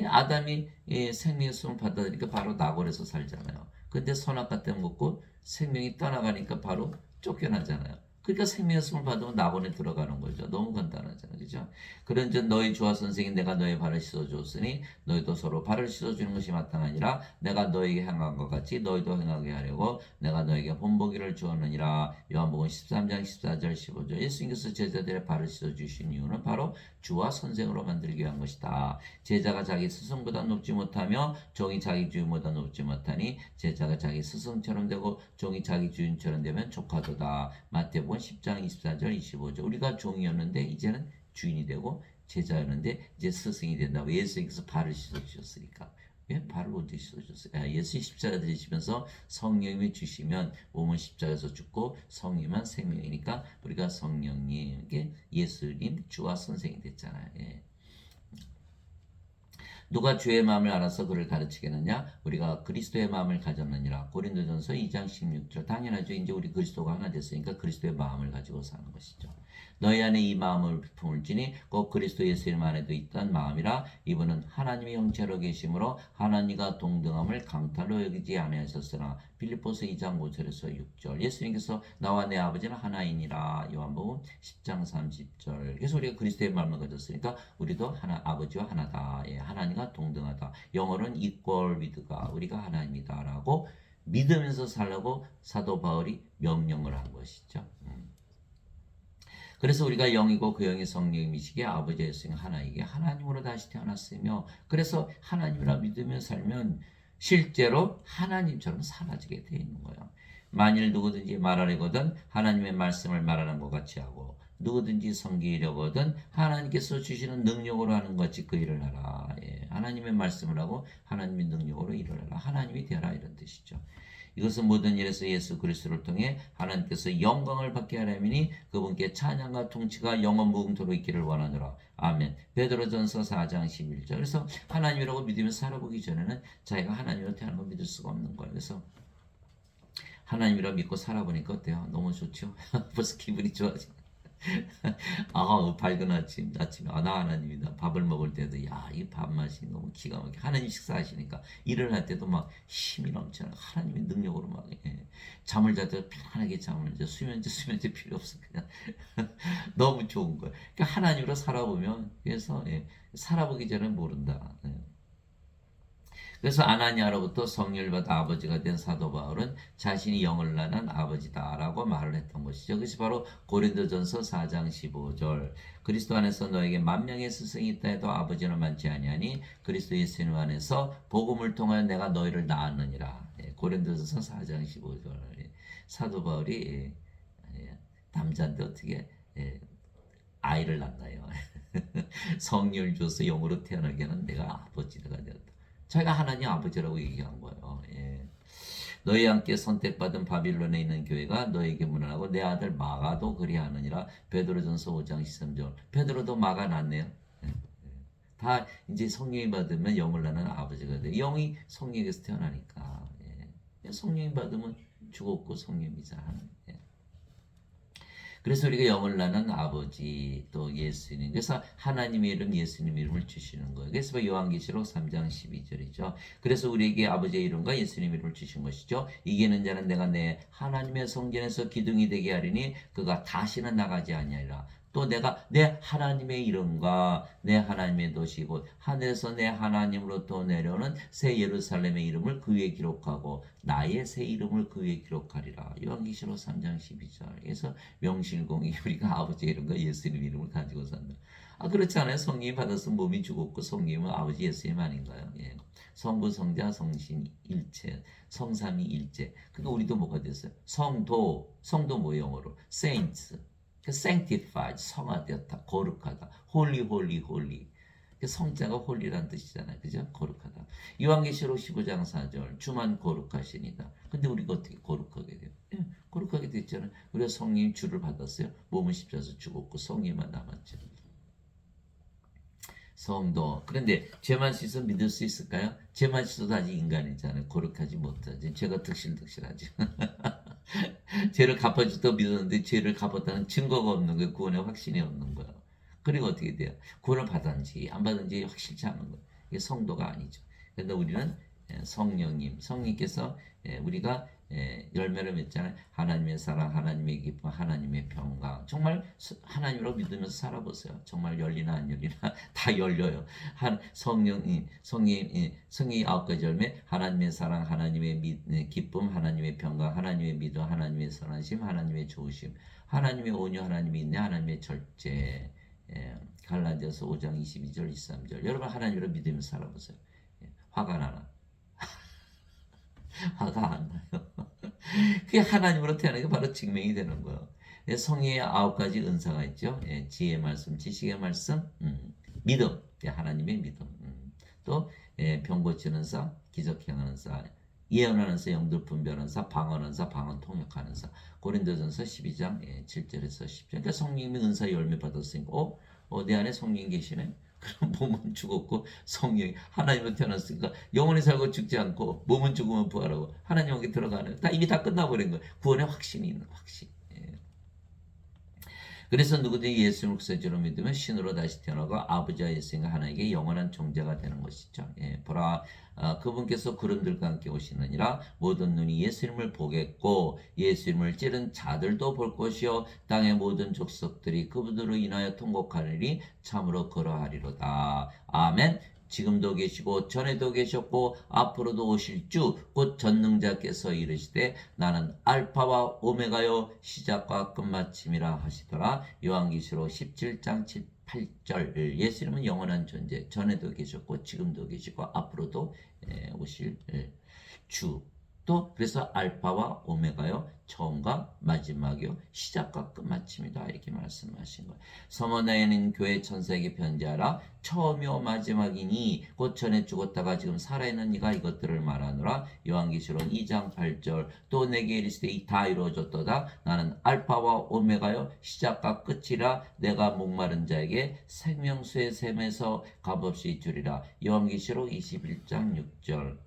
아담이 생명의 숨을 받아들이니까 바로 낙원에서 살잖아요. 근데 선악과 때문에 먹고 생명이 떠나가니까 바로 쫓겨나잖아요. 그러니까 생명의 숨을 받으면 낙원에 들어가는 거죠. 너무 간단하잖아요. 그죠? 그런즉 너희 주와 선생이 내가 너의 발을 씻어주었으니 너희도 서로 발을 씻어주는 것이 마땅하니라. 내가 너에게 행한 것 같이 너희도 행하게 하려고 내가 너에게 본보기를 주었느니라. 요한복음 13장 14절 15절. 예수님께서 제자들의 발을 씻어주신 이유는 바로 주와 선생으로 만들기 위한 것이다. 제자가 자기 스승보다 높지 못하며 종이 자기 주인보다 높지 못하니 제자가 자기 스승처럼 되고 종이 자기 주인처럼 되면 조카도다. 마태복음 10장 24절 25절. 우리가 종이었는데 이제는 주인이 되고 제자였는데 이제 스승이 된다고. 예수님께서 발을 씻어주셨으니까. 왜 발을 언제 씻어주셨어요? 예수 십자가 지시면서 성령님이 주시면 몸은 십자가에서 죽고 성령만 생명이니까 우리가 성령님께 예수님 주와 선생이 됐잖아요. 누가 주의 마음을 알아서 그를 가르치겠느냐? 우리가 그리스도의 마음을 가졌느니라. 고린도전서 2장 16절. 당연하죠. 이제 우리 그리스도가 하나 됐으니까 그리스도의 마음을 가지고 사는 것이죠. 너희 안에 이 마음을 품을지니 꼭 그리스도 예수님 안에도 있던 마음이라. 이분은 하나님의 형체로 계심으로 하나님과 동등함을 강탈로 여기지 아니하셨으나. 빌립보서 2장 5절에서 6절. 예수님께서 나와 내 아버지는 하나이니라. 요한복음 10장 30절. 그래서 우리가 그리스도의 마음을 가졌으니까 우리도 하나, 아버지와 하나다. 하나님과 동등하다. 영어로는 equal with가 우리가 하나입니다라고 믿으면서 살라고 사도 바울이 명령을 한 것이죠. 그래서 우리가 영이고 그 영이 성령이시기에 아버지 예수님 하나이게 하나님으로 다시 태어났으며 그래서 하나님이라 믿으며 살면 실제로 하나님처럼 사라지게 되어 있는 거예요. 만일 누구든지 말하려거든 하나님의 말씀을 말하는 것 같이 하고 누구든지 섬기려거든 하나님께서 주시는 능력으로 하는 것 같이 그 일을 하라. 하나님의 말씀을 하고 하나님의 능력으로 일을 하라. 하나님이 되라 이런 뜻이죠. 이것은 모든 일에서 예수 그리스도를 통해 하나님께서 영광을 받게 하려니 그분께 찬양과 통치가 영원 무궁토록 있기를 원하노라. 아멘. 베드로전서 4장 11절. 그래서 하나님이라고 믿으며 살아보기 전에는 자기가 하나님으로 태어난 걸 믿을 수가 없는 거예요. 그래서 하나님이라 믿고 살아보니까 어때요? 너무 좋죠? 벌써 기분이 좋아져. 밝은 아침에, 나 하나님이다. 밥을 먹을 때도, 이 밥맛이 너무 기가 막혀. 하나님 식사하시니까. 일을 할 때도 막 힘이 넘쳐나. 하나님의 능력으로 막, 잠을 잘 때도 편안하게 잠을 자. 수면제 필요 없어. 그냥. 너무 좋은 거야. 그러니까 하나님으로 살아보면, 그래서, 살아보기 전에 모른다. 그래서 아나니아로부터 성령을 받아 아버지가 된 사도 바울은 자신이 영을 낳은 아버지다라고 말을 했던 것이죠. 그것이 바로 고린도전서 4장 15절. 그리스도 안에서 너에게 만명의 스승이 있다 해도 아버지는 많지 아니하니 그리스도 예수님 안에서 복음을 통하여 내가 너희를 낳았느니라. 고린도전서 4장 15절. 사도 바울이 남자인데 어떻게 아이를 낳나요? 성령을 줘서 영으로 태어나게 하는 내가 아버지가 되었다. 자기가 하나님 아버지라고 얘기한 거예요. 너희 함께 선택받은 바빌론에 있는 교회가 너에게 문안하고 내 아들 마가도 그리하느니라. 베드로전서 5장 13절. 베드로도 마가 낳네요. 다 이제 성령이 받으면 영을 낳는 아버지가 돼. 영이 성령에게서 태어나니까. 예. 성령이 받으면 죽었고 성령이자. 예. 그래서 우리가 영을 낳는 아버지 또 예수님. 그래서 하나님의 이름 예수님 이름을 주시는 거예요. 그래서 요한계시록 3장 12절이죠. 그래서 우리에게 아버지의 이름과 예수님 이름을 주신 것이죠. 이기는 자는 내가 내 하나님의 성전에서 기둥이 되게 하리니 그가 다시는 나가지 아니하리라. 또 내가 내 하나님의 이름과 내 하나님의 도시 곧 하늘에서 내 하나님으로부터 내려오는 새 예루살렘의 이름을 그 위에 기록하고 나의 새 이름을 그 위에 기록하리라. 요한계시록 3장 12절. 그래서 명실공히 우리가 아버지의 이름과 예수님 이름을 가지고 산다. 그렇지 않아요? 성령이 받아서 몸이 죽었고 성령은 아버지 예수님 아닌가요? 예. 성부, 성자, 성신 일체, 성삼위 일체. 그러니까 우리도 뭐가 됐어요? 성도 뭐 영어로? saints. sanctified, 성화되었다, 거룩하다, holy. 성자가 홀리란 뜻이잖아요. 그죠? 거룩하다. 요한계시록 15장 4절 주만 거룩하시니다. 근데 우리가 어떻게 거룩하게 돼요? 예, 거룩하게 됐잖아요. 우리가 성령 주를 받았어요. 몸은 십자가에서 죽었고 성령만 남았죠. 성도. 그런데 죄만 씻어 믿을 수 있을까요? 죄만 씻어도 아직 인간이잖아요. 거룩하지 못하지. 죄가 득실득실하죠. 죄를 갚아주도 믿었는데 죄를 갚았다는 증거가 없는 거예요. 구원의 확신이 없는 거예요. 그리고 어떻게 돼요? 구원을 받았는지 안 받았는지 확실치 않은 거예요. 이게 성도가 아니죠. 그런데 우리는 성령님께서 우리가 열매를 맺잖아요. 하나님의 사랑, 하나님의 기쁨, 하나님의 평강. 정말 하나님으로 믿으면서 살아보세요. 정말 열리나 안 열리나 다 열려요. 성령이 9가지 열매, 하나님의 사랑, 하나님의 기쁨, 하나님의 평강, 하나님의 믿음, 하나님의 선하심, 하나님의 좋으심, 하나님의 온유, 하나님의 인내, 하나님의 절제. 갈라디아서 5장 22절 23절. 여러분 하나님으로 믿으면서 살아보세요. 화가 나나? 화가 안 나요. 그게 하나님으로 태어나는 게 바로 증명이 되는 거예요. 성의의 9가지 은사가 있죠. 지혜의 말씀, 지식의 말씀, 믿음, 하나님의 믿음. 또 병 고치는 사, 기적 행하는 사, 예언하는 사, 영들 분별하는 사, 방언하는 사, 방언 통역하는 사. 고린도전서 12장 7절에서 10절. 그러니까 성령의 은사 열매 받았으니까 내 안에 성령 계시네. 그럼 몸은 죽었고 성령이 하나님으로 태어났으니까 영원히 살고 죽지 않고 몸은 죽으면 부활하고 하나님에게 들어가는 이미 다 끝나버린 거예요. 구원의 확신이 있는 확신. 그래서 누구든지 예수님을 구세주로 믿으면 신으로 다시 태어나고 아버지와 예수님과 하나님께 영원한 존재가 되는 것이죠. 보라 그분께서 구름들과 함께 오시느니라. 모든 눈이 예수님을 보겠고 예수님을 찌른 자들도 볼 것이요 땅의 모든 족속들이 그분으로 인하여 통곡하리니 참으로 그러하리로다. 아멘. 지금도 계시고 전에도 계셨고 앞으로도 오실 주 곧 전능자께서 이르시되 나는 알파와 오메가요 시작과 끝마침이라 하시더라. 요한계시록 17장 7, 8절. 예수님은 영원한 존재, 전에도 계셨고 지금도 계시고 앞으로도 오실 주. 또 그래서 알파와 오메가요 처음과 마지막이요 시작과 끝마침이다 이렇게 말씀하신 거예요. 서머나에는 교회 천사에게 편지하라. 처음이요 마지막이니 곧 전에 죽었다가 지금 살아있는 이가 이것들을 말하노라. 요한계시록 2장 8절. 또 내게 이르시되 다 이루어졌도다. 나는 알파와 오메가요 시작과 끝이라. 내가 목마른 자에게 생명수의 샘에서 값없이 주리라. 요한계시록 21장 6절.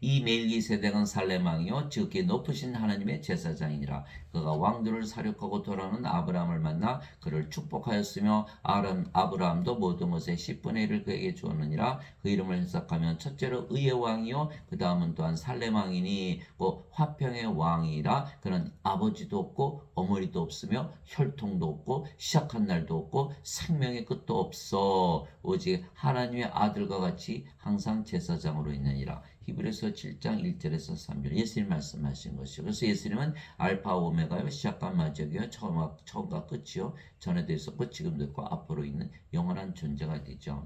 이 멜기세덱은 살레망이요 지극히 높으신 하나님의 제사장이니라. 그가 왕들을 사륙하고 돌아오는 아브라함을 만나 그를 축복하였으며 아브라함도 모든 것의 10분의 1을 그에게 주었느니라. 그 이름을 해석하면 첫째로 의의 왕이요 그 다음은 또한 살레망이니 그 화평의 왕이라. 그는 아버지도 없고 어머니도 없으며 혈통도 없고 시작한 날도 없고 생명의 끝도 없어 오직 하나님의 아들과 같이 항상 제사장으로 있느니라. 히브리서 7장 1절에서 3절. 예수님 말씀하신 것이요. 그래서 예수님은 알파 오메가요 시작과 마지막이요 처음과 끝이요 전에도 있었고 지금도 있고 앞으로 있는 영원한 존재가 되죠.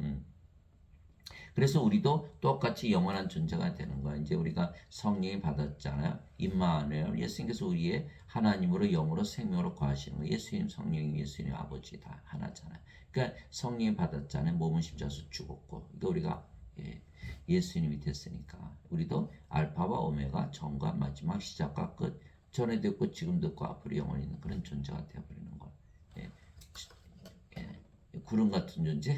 그래서 우리도 똑같이 영원한 존재가 되는 거야. 이제 우리가 성령이 받았잖아요. 임마누엘. 예수님께서 우리의 하나님으로 영으로 생명으로 거하시는 거예요. 예수님 성령이 예수님 아버지 다 하나잖아요. 그러니까 성령이 받았잖아요. 몸은 십자가에서 죽었고. 그러니까 우리가 예수님이 됐으니까 우리도 알파와 오메가 처음과 마지막 시작과 끝 전에도 있고 지금도 있고 앞으로 영원히 있는 그런 존재가 되어버리는 거예요. 구름 같은 존재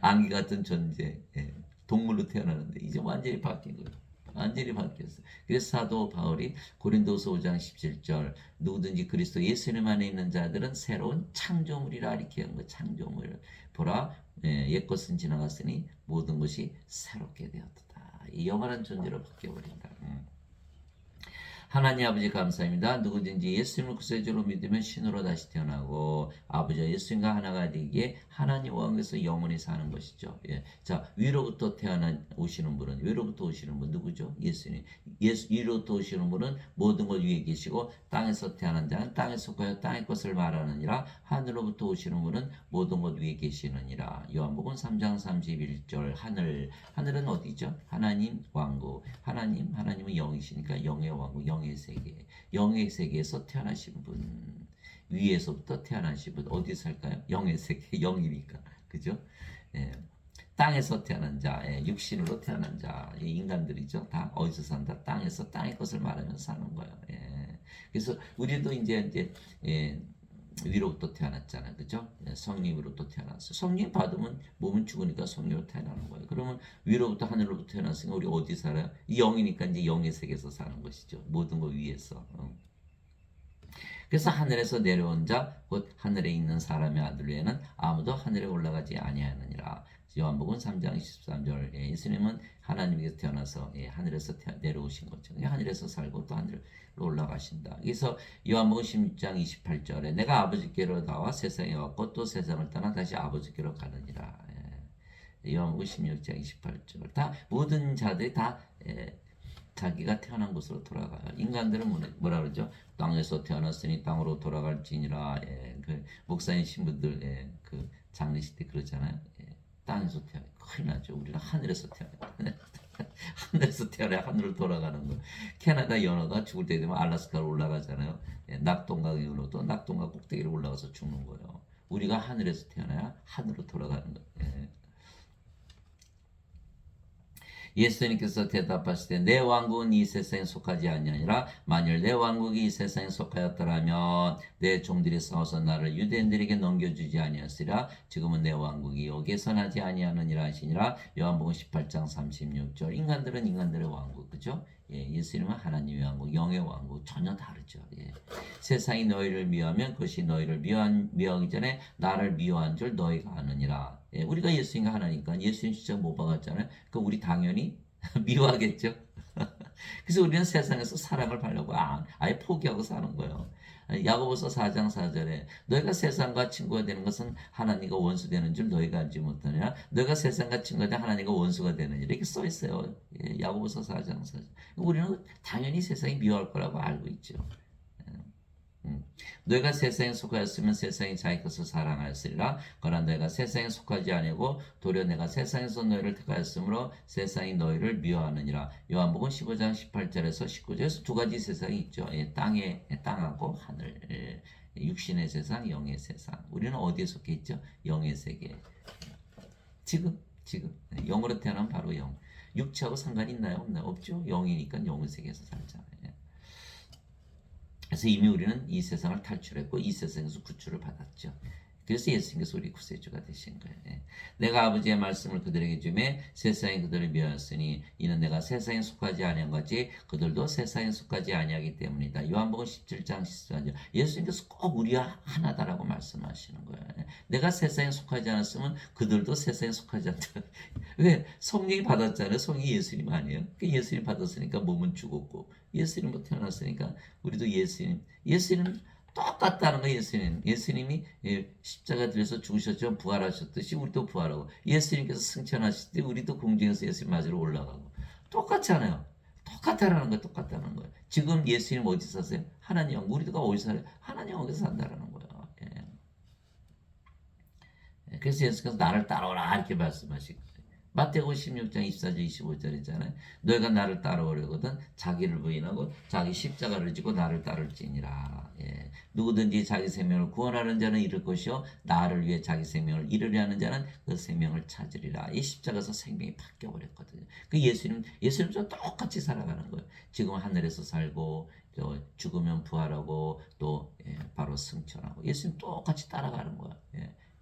안개 같은 존재, 예. 동물로 태어나는데 이제 완전히 바뀐 거예요. 완전히 바뀌었어요. 그래서 사도 바울이 고린도서 5장 17절 누구든지 그리스도 예수님 안에 있는 자들은 새로운 창조물이라 이렇게 한 거. 창조물 보라, 옛것은 지나갔으니 모든 것이 새롭게 되었다. 이 영원한 존재로 바뀌어버린다. 하나님 아버지 감사합니다. 누구든지 예수님을 구세주로 믿으면 신으로 다시 태어나고 아버지와 예수님과 하나가 되기에 하나님 왕에서 영원히 사는 것이죠. 예. 자, 위로부터 태어나 오시는 분은 위로부터 오시는 분 누구죠? 예수님. 위로부터 오시는 분은 모든 것 위에 계시고 땅에서 태어난 자는 땅에 속하여 땅의 것을 말하느니라. 하늘로부터 오시는 분은 모든 것 위에 계시느니라. 요한복음 3장 31절 하늘은 어디죠? 하나님 왕국. 하나님은 영이시니까 영의 왕국, 영의 세계에서 태어나신 분, 위에서부터 태어나신 분, 어디 살까요? 영의 세계, 영이니까, 그죠? 예. 땅에서 태어난 자, 육신으로 태어난 자, 인간들이죠. 다 어디서 산다? 땅에서 땅의 것을 말하면서 사는 거예요. 예. 그래서 우리도 이제 위로부터 태어났잖아요. 그죠? 성령으로부터 태어났어요. 성령 받으면 몸은 죽으니까 성령으로 태어나는 거예요. 그러면 위로부터 하늘로부터 태어났으니까 우리 어디 살아요? 이 영이니까 이제 영의 세계에서 사는 것이죠. 모든 것 위에서. 그래서 하늘에서 내려온 자, 곧 하늘에 있는 사람의 아들 외에는 아무도 하늘에 올라가지 아니하느니라. 요한복음 3장 23절. 예수님은 하나님께서 태어나서 하늘에서 내려오신 거죠. 하늘에서 살고 또 하늘로 올라가신다. 그래서 요한복음 16장 28절에 내가 아버지께로 나와 세상에 왔고 또 세상을 떠나 다시 아버지께로 가느니라. 요한복음 16장 28절. 다 모든 자들이 다 자기가 태어난 곳으로 돌아가요. 인간들은 뭐라 그러죠? 땅에서 태어났으니 땅으로 돌아갈지니라. 그 목사님 신부들 그 장례식 때 그러잖아요. 땅에서 태어나 큰일 나죠. 우리는 하늘에서 태어나요. 하늘에서 태어나야 하늘로 돌아가는 거. 캐나다 연어가 죽을 때 되면 알라스카로 올라가잖아요. 낙동강 연어도 낙동강 꼭대기로 올라가서 죽는 거예요. 우리가 하늘에서 태어나야 하늘로 돌아가는 거예요. 예수님께서 대답하시되 내 왕국은 이 세상에 속하지 아니하니라. 만일 내 왕국이 이 세상에 속하였더라면 내 종들이 싸워서 나를 유대인들에게 넘겨주지 아니하였으리라. 지금은 내 왕국이 여기에서 나지 아니하느니라 하시니라. 요한복음 18장 36절. 인간들은 인간들의 왕국, 그죠? 예수님은 하나님의 왕국, 영의 왕국 전혀 다르죠. 세상이 너희를 미워하면 그것이 너희를 미워하기 전에 나를 미워한 줄 너희가 아느니라. 우리가 예수님과 하나니까 예수님 진짜 못 박았잖아요. 그러니까 우리 당연히 미워하겠죠. 그래서 우리는 세상에서 사랑을 받려고 아예 포기하고 사는 거예요. 야고보서 4장 4절에 너희가 세상과 친구가 되는 것은 하나님과 원수 되는 줄 너희가 알지 못하느냐. 너희가 세상과 친구가 되면 하나님과 원수가 되느냐 이렇게 써 있어요. 야고보서 4장 4절. 우리는 당연히 세상이 미워할 거라고 알고 있죠. 너희가 세상에 속하였으면 세상이 자기 것을 사랑하였으리라. 그러나 너희가 세상에 속하지 아니고 도리어 내가 세상에서 너희를 택하였으므로 세상이 너희를 미워하느니라. 요한복음 15장 18절에서 19절에서 두 가지 세상이 있죠. 땅하고 하늘. 육신의 세상, 영의 세상. 우리는 어디에 속해 있죠? 영의 세계. 지금 영으로 태어나면 바로 영. 육체하고 상관이 있나요? 없나요? 없죠. 영이니까 영의 세계에서 살잖아요. 그래서 이미 우리는 이 세상을 탈출했고 이 세상에서 구출을 받았죠. 그래서 예수님께서 우리 구세주가 되신 거예요. 내가 아버지의 말씀을 그들에게 주매 세상이 그들을 미워하였으니 이는 내가 세상에 속하지 아니한 것이 그들도 세상에 속하지 아니하기 때문이다. 요한복음 17장 14절. 예수님께서 꼭 우리와 하나다라고 말씀하시는 거예요. 내가 세상에 속하지 않았으면 그들도 세상에 속하지 않다. 왜? 성령이 받았잖아요. 성령이 예수님 아니에요. 예수님 받았으니까 몸은 죽었고 예수님부터 태어났으니까 우리도 예수님 똑같다는 거예요. 예수님이 십자가 들에서 죽으셨지만 부활하셨듯이 우리도 부활하고 예수님께서 승천하실 때 우리도 공중에서 예수님 맞으러 올라가고 똑같잖아요. 똑같다는 거예요. 지금 예수님 어디 사세요? 하나님 왕국. 우리가 어디서 살아요? 하나님 왕국에서 산다라는 거예요. 그래서 예수께서 나를 따라오라 이렇게 말씀하시고 마태복음 16장 24절 25절이잖아요. 너희가 나를 따라오려거든 자기를 부인하고 자기 십자가를 지고 나를 따를지니라. 누구든지 자기 생명을 구원하는 자는 잃을 것이요 나를 위해 자기 생명을 잃으려 하는 자는 그 생명을 찾으리라. 이 십자가에서 생명이 바뀌어버렸거든요. 그 예수님처럼 똑같이 살아가는 거예요. 지금 하늘에서 살고 또 죽으면 부활하고 또 바로 승천하고 예수님 똑같이 따라가는 거예요.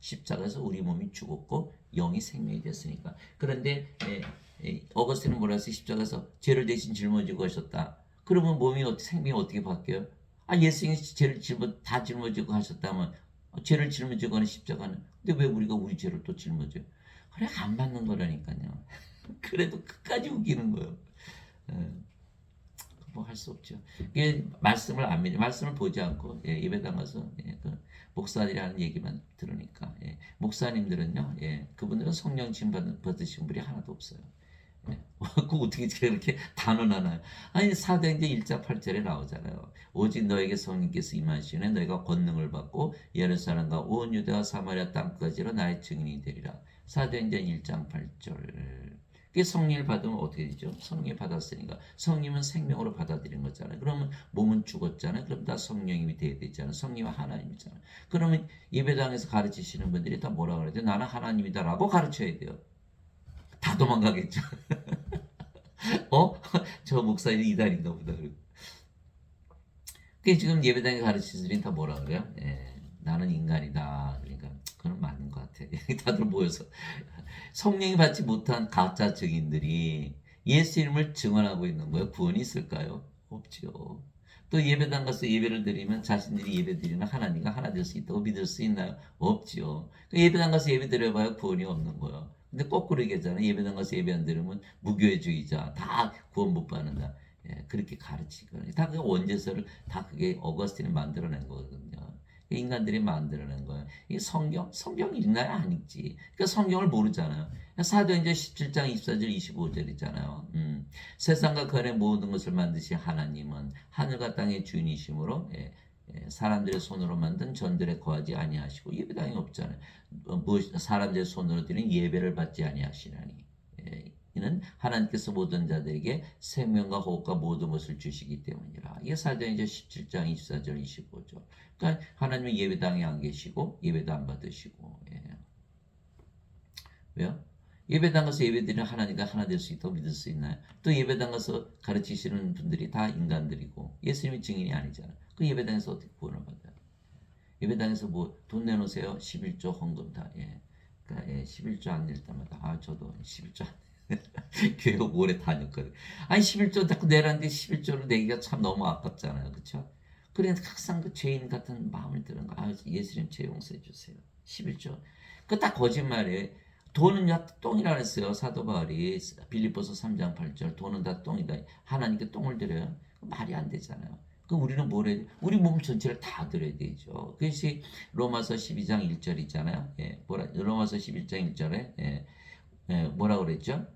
십자가에서 우리 몸이 죽었고 영이 생명이 됐으니까. 그런데 어거스틴은 뭐라 했어요? 십자가에서 죄를 대신 짊어지고 하셨다. 그러면 몸이 생명이 어떻게 바뀌어요? 예수님이 죄를 다 짊어지고 하셨다면 죄를 짊어지고 하는 십자가는 근데 왜 우리가 우리 죄를 또 짊어져요? 그래 안 맞는 거라니까요. 그래도 끝까지 우기는 거예요. 뭐 할 수 없죠. 이게 말씀을 안 믿어, 말씀을 보지 않고 예배당 가서 그 목사들이 하는 얘기만 들으니까 목사님들은요, 그분들은 성령 진 받으신 분이 하나도 없어요. 그 어떻게 그렇게 단언하나요? 아니 사도행전 1장 8절에 나오잖아요. 오직 너에게 성령께서 임하시네 너희가 권능을 받고 예루살렘과 온 유대와 사마리아 땅까지로 나의 증인이 되리라. 사도행전 1장 8절. 그 성령을 받으면 어떻게 되죠? 성령을 받았으니까 성령은 생명으로 받아들인 거잖아요. 그러면 몸은 죽었잖아요. 그럼 다 성령이 돼야 되잖아요. 성령은 하나님이잖아요. 그러면 예배당에서 가르치시는 분들이 다 뭐라 그러죠? 나는 하나님이다라고 가르쳐야 돼요. 다 도망가겠죠. 저 목사님 이단인가 보다. 그게 지금 예배당에 가르치는 다 뭐라 그래요? 나는 인간이다. 그러니까 그건 맞는 것 같아. 다들 모여서 성령이 받지 못한 가짜 증인들이 예수 이름을 증언하고 있는 거예요. 구원이 있을까요? 없죠. 또 예배당 가서 예배를 드리면 자신들이 예배 드리는 하나님과 하나 될 수 있다고 믿을 수 있나요? 없죠. 예배당 가서 예배 드려봐야 구원이 없는 거예요. 근데 거꾸로 얘기하잖아요. 예배당 가서 예배 안 드리면 무교회주의자, 다 구원 못 받는다. 그렇게 가르치거든요. 다 그 원죄서를 다 그게 어거스틴이 만들어낸 거거든요. 인간들이 만들어낸 거예요. 이 성경 읽나요? 안 읽지. 그러니까 성경을 모르잖아요. 사도행전 17장 24절 25절이잖아요. 세상과 그 안에 모든 것을 만드신 하나님은 하늘과 땅의 주인이시므로 사람들의 손으로 만든 전들에 거하지 아니하시고 예배당이 없잖아요. 사람들의 손으로 드린 예배를 받지 아니하시나니 이는 하나님께서 모든 자들에게 생명과 호흡과 모든 것을 주시기 때문이라. 이게 사도행전 17장 24절 25절. 그러니까 하나님은 예배당에 안 계시고 예배도 안 받으시고 왜요? 예배당 가서 예배드리는 하나님과 하나 될 수 있다고 믿을 수 있나요? 또 예배당 가서 가르치시는 분들이 다 인간들이고 예수님이 증인이 아니잖아요. 그 예배당에서 어떻게 구원을 받아요? 예배당에서 뭐 돈 내놓으세요? 11조 헌금 다. 그러니까 11조 안 낼 때마다 저도 11조 안 교회 오래 다녔거든. 아니 11조 자꾸 내라는데 11조를 내기가 참 너무 아깝잖아요. 그렇죠? 그래서 항상 그 죄인 같은 마음을 드는 거. 예수님 죄 용서해 주세요. 11조. 그 다 거짓말이에요. 돈은요 똥이라 그랬어요. 사도 바울이 빌립보서 3장 8절 돈은 다 똥이다. 하나님께 똥을 드려요. 말이 안 되잖아요. 그 우리는 뭘 해야 돼? 우리 몸 전체를 다 드려야 되죠. 그것이 로마서 12장 1절 있잖아요. 로마서 11장 1절에 뭐라 그랬죠?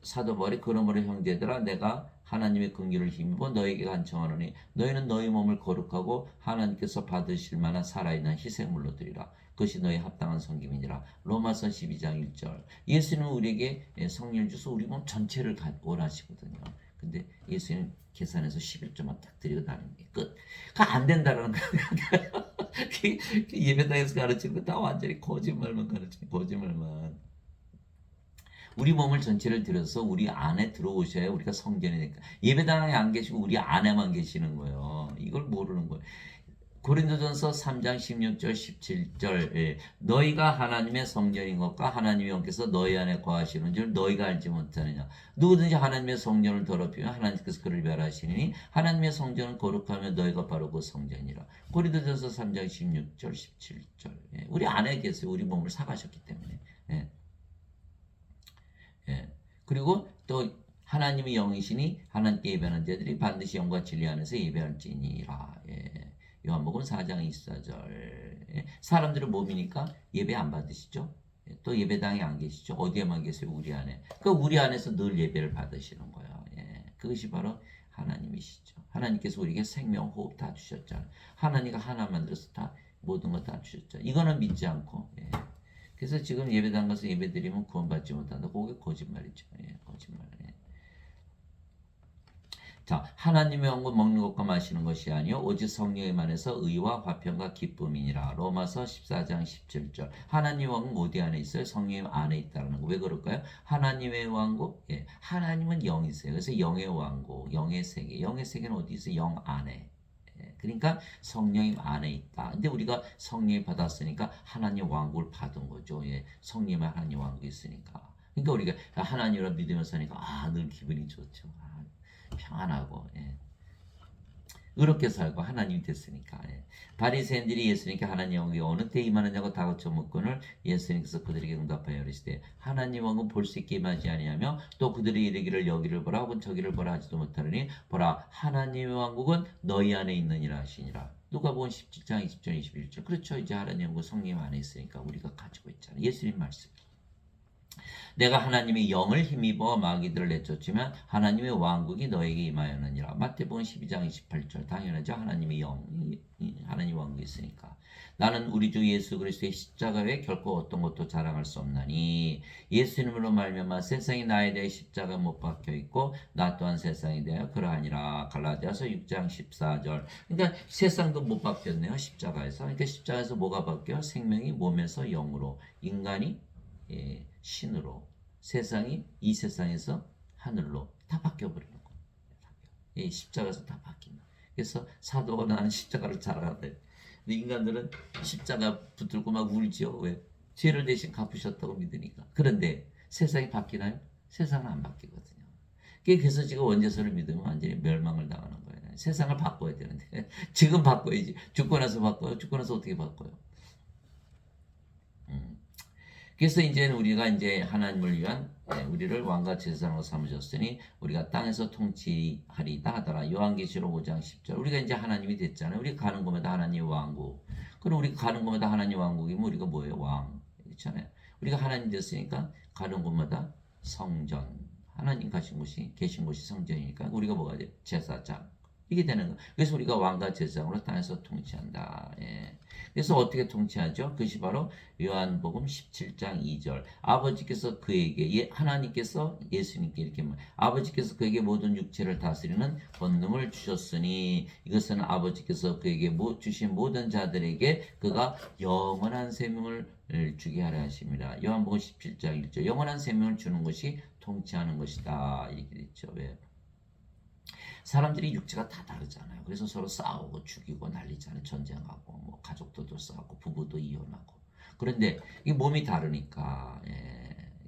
사도 바울이 그러므로 형제들아 내가 하나님의 긍휼을 힘입어 너에게 간청하노니 너희는 너희 몸을 거룩하고 하나님께서 받으실 만한 살아있는 희생물로 드리라. 그것이 너희 합당한 섬김이니라. 로마서 12장 1절. 예수는 우리에게 성령을 주셔서 우리 몸 전체를 원하시거든요. 근데 예수님 계산해서 11조만 딱 드리고 다니는 게 끝. 안 된다라는 거예요. 예배당에서 가르치는 거 다 완전히 거짓말만 가르치는 거짓말만. 우리 몸을 전체를 들여서 우리 안에 들어오셔야 우리가 성전이 되니까 예배당에 안 계시고 우리 안에만 계시는 거예요. 이걸 모르는 거예요. 고린도전서 3장 16절 17절 너희가 하나님의 성전인 것과 하나님의 영께서 너희 안에 거하시는 줄 너희가 알지 못하느냐. 누구든지 하나님의 성전을 더럽히면 하나님께서 그를 멸하시니 하나님의 성전은 거룩하며 너희가 바로 그 성전이라. 고린도전서 3장 16절 17절 우리 안에 계세요. 우리 몸을 사가셨기 때문에. 그리고 또 하나님의 영이시니 하나님께 예배하는 자들이 반드시 영과 진리 안에서 예배할지니라. 요한복음 4장 24절. 사람들은 몸이니까 예배 안 받으시죠? 또 예배당에 안 계시죠? 어디에만 계세요? 우리 안에. 그 우리 안에서 늘 예배를 받으시는 거예요. 그것이 바로 하나님이시죠. 하나님께서 우리에게 생명, 호흡 다 주셨잖아요. 하나님과 하나 만들어서 다 모든 것 다 주셨죠. 이거는 믿지 않고. 그래서 지금 예배당 가서 예배드리면 구원받지 못한다. 그게 거짓말이죠. 거짓말. 자, 하나님의 왕국 먹는 것과 마시는 것이 아니요 오직 성령에만해서 의와 화평과 기쁨이니라. 로마서 14장 17절. 하나님의 왕국 어디 안에 있어요? 성령 안에 있다는 거. 왜 그럴까요? 하나님의 왕국, 하나님은 영이세요. 그래서 영의 왕국, 영의 세계. 영의 세계는 어디 있어요? 영 안에. 그러니까 성령님 안에 있다. 근데 우리가 성령이 받았으니까 하나님 왕국을 받은 거죠. 예, 성령의 하나님 왕국이 있으니까. 그러니까 우리가 하나님을 믿으면서 사니까 늘 기분이 좋죠. 평안하고 예. 의롭게 살고 하나님이 됐으니까. 예. 바리새인들이 예수님께 하나님 왕국이 어느 때 임하느냐고 다그쳐 묻거늘 예수님께서 그들에게 응답하여 이르시되 하나님 왕국은 볼 수 있게 임하지 아니하며 또 그들이 이르기를 여기를 보라 혹은 저기를 보라 하지도 못하느니 보라 하나님의 왕국은 너희 안에 있느니라 하시니라. 누가복음 17장 20절 21절. 그렇죠. 이제 하나님 왕국 성령 안에 있으니까 우리가 가지고 있잖아요. 예수님 말씀. 내가 하나님의 영을 힘입어 마귀들을 내쫓으면 하나님의 왕국이 너에게 임하였느니라. 마태복음 12장 28절. 당연하죠. 하나님의 영, 하나님 왕국이 있으니까. 나는 우리 주 예수 그리스도의 십자가 외에 결코 어떤 것도 자랑할 수 없나니 예수님으로 말미암아 세상이 나에 대해 십자가 못 박혀 있고 나 또한 세상에 대하여 그러하니라. 갈라디아서 6장 14절. 그러니까 세상도 못 박혔네요. 십자가에서. 그러니까 십자가에서 뭐가 바뀌어? 생명이 몸에서 영으로, 인간이 신으로, 세상이 이 세상에서 하늘로 다 바뀌어버리는 거예요. 이 십자가에서 다 바뀐다. 그래서 사도가 나는 십자가를 자랑한대. 근데 인간들은 십자가 붙들고 막 울죠. 왜? 죄를 대신 갚으셨다고 믿으니까. 그런데 세상이 바뀌나요? 세상은 안 바뀌거든요. 그래서 지금 원죄서를 믿으면 완전히 멸망을 당하는 거예요. 세상을 바꿔야 되는데 지금 바꿔야지. 죽고 나서 바꿔요. 죽고 나서 어떻게 바꿔요? 그래서 이제는 우리가 이제 하나님을 위한 우리를 왕과 제사장으로 삼으셨으니 우리가 땅에서 통치하리다 하더라. 요한계시록 5장 10절. 우리가 이제 하나님이 됐잖아요. 우리가 가는 곳마다 하나님의 왕국. 그럼 우리가 가는 곳마다 하나님 왕국이면 우리가 뭐예요? 왕. 그렇잖아요. 우리가 하나님 됐으니까 가는 곳마다 성전. 하나님 계신 곳이 성전이니까 우리가 뭐가 돼? 제사장. 이게 되는 거. 그래서 우리가 왕과 제사장으로 땅에서 통치한다. 예. 그래서 어떻게 통치하죠? 그것이 바로 요한복음 17장 2절. 아버지께서 그에게 하나님께서 예수님께 이렇게 아버지께서 그에게 모든 육체를 다스리는 권능을 주셨으니 이것은 아버지께서 그에게 주신 모든 자들에게 그가 영원한 생명을 주게 하려 하십니다. 요한복음 17장 1절. 영원한 생명을 주는 것이 통치하는 것이다. 이렇게 됐죠. 왜? 사람들이 육체가 다 다르잖아요. 그래서 서로 싸우고 죽이고 난리잖아요. 전쟁하고 뭐 가족들도 싸우고 부부도 이혼하고. 그런데 이 몸이 다르니까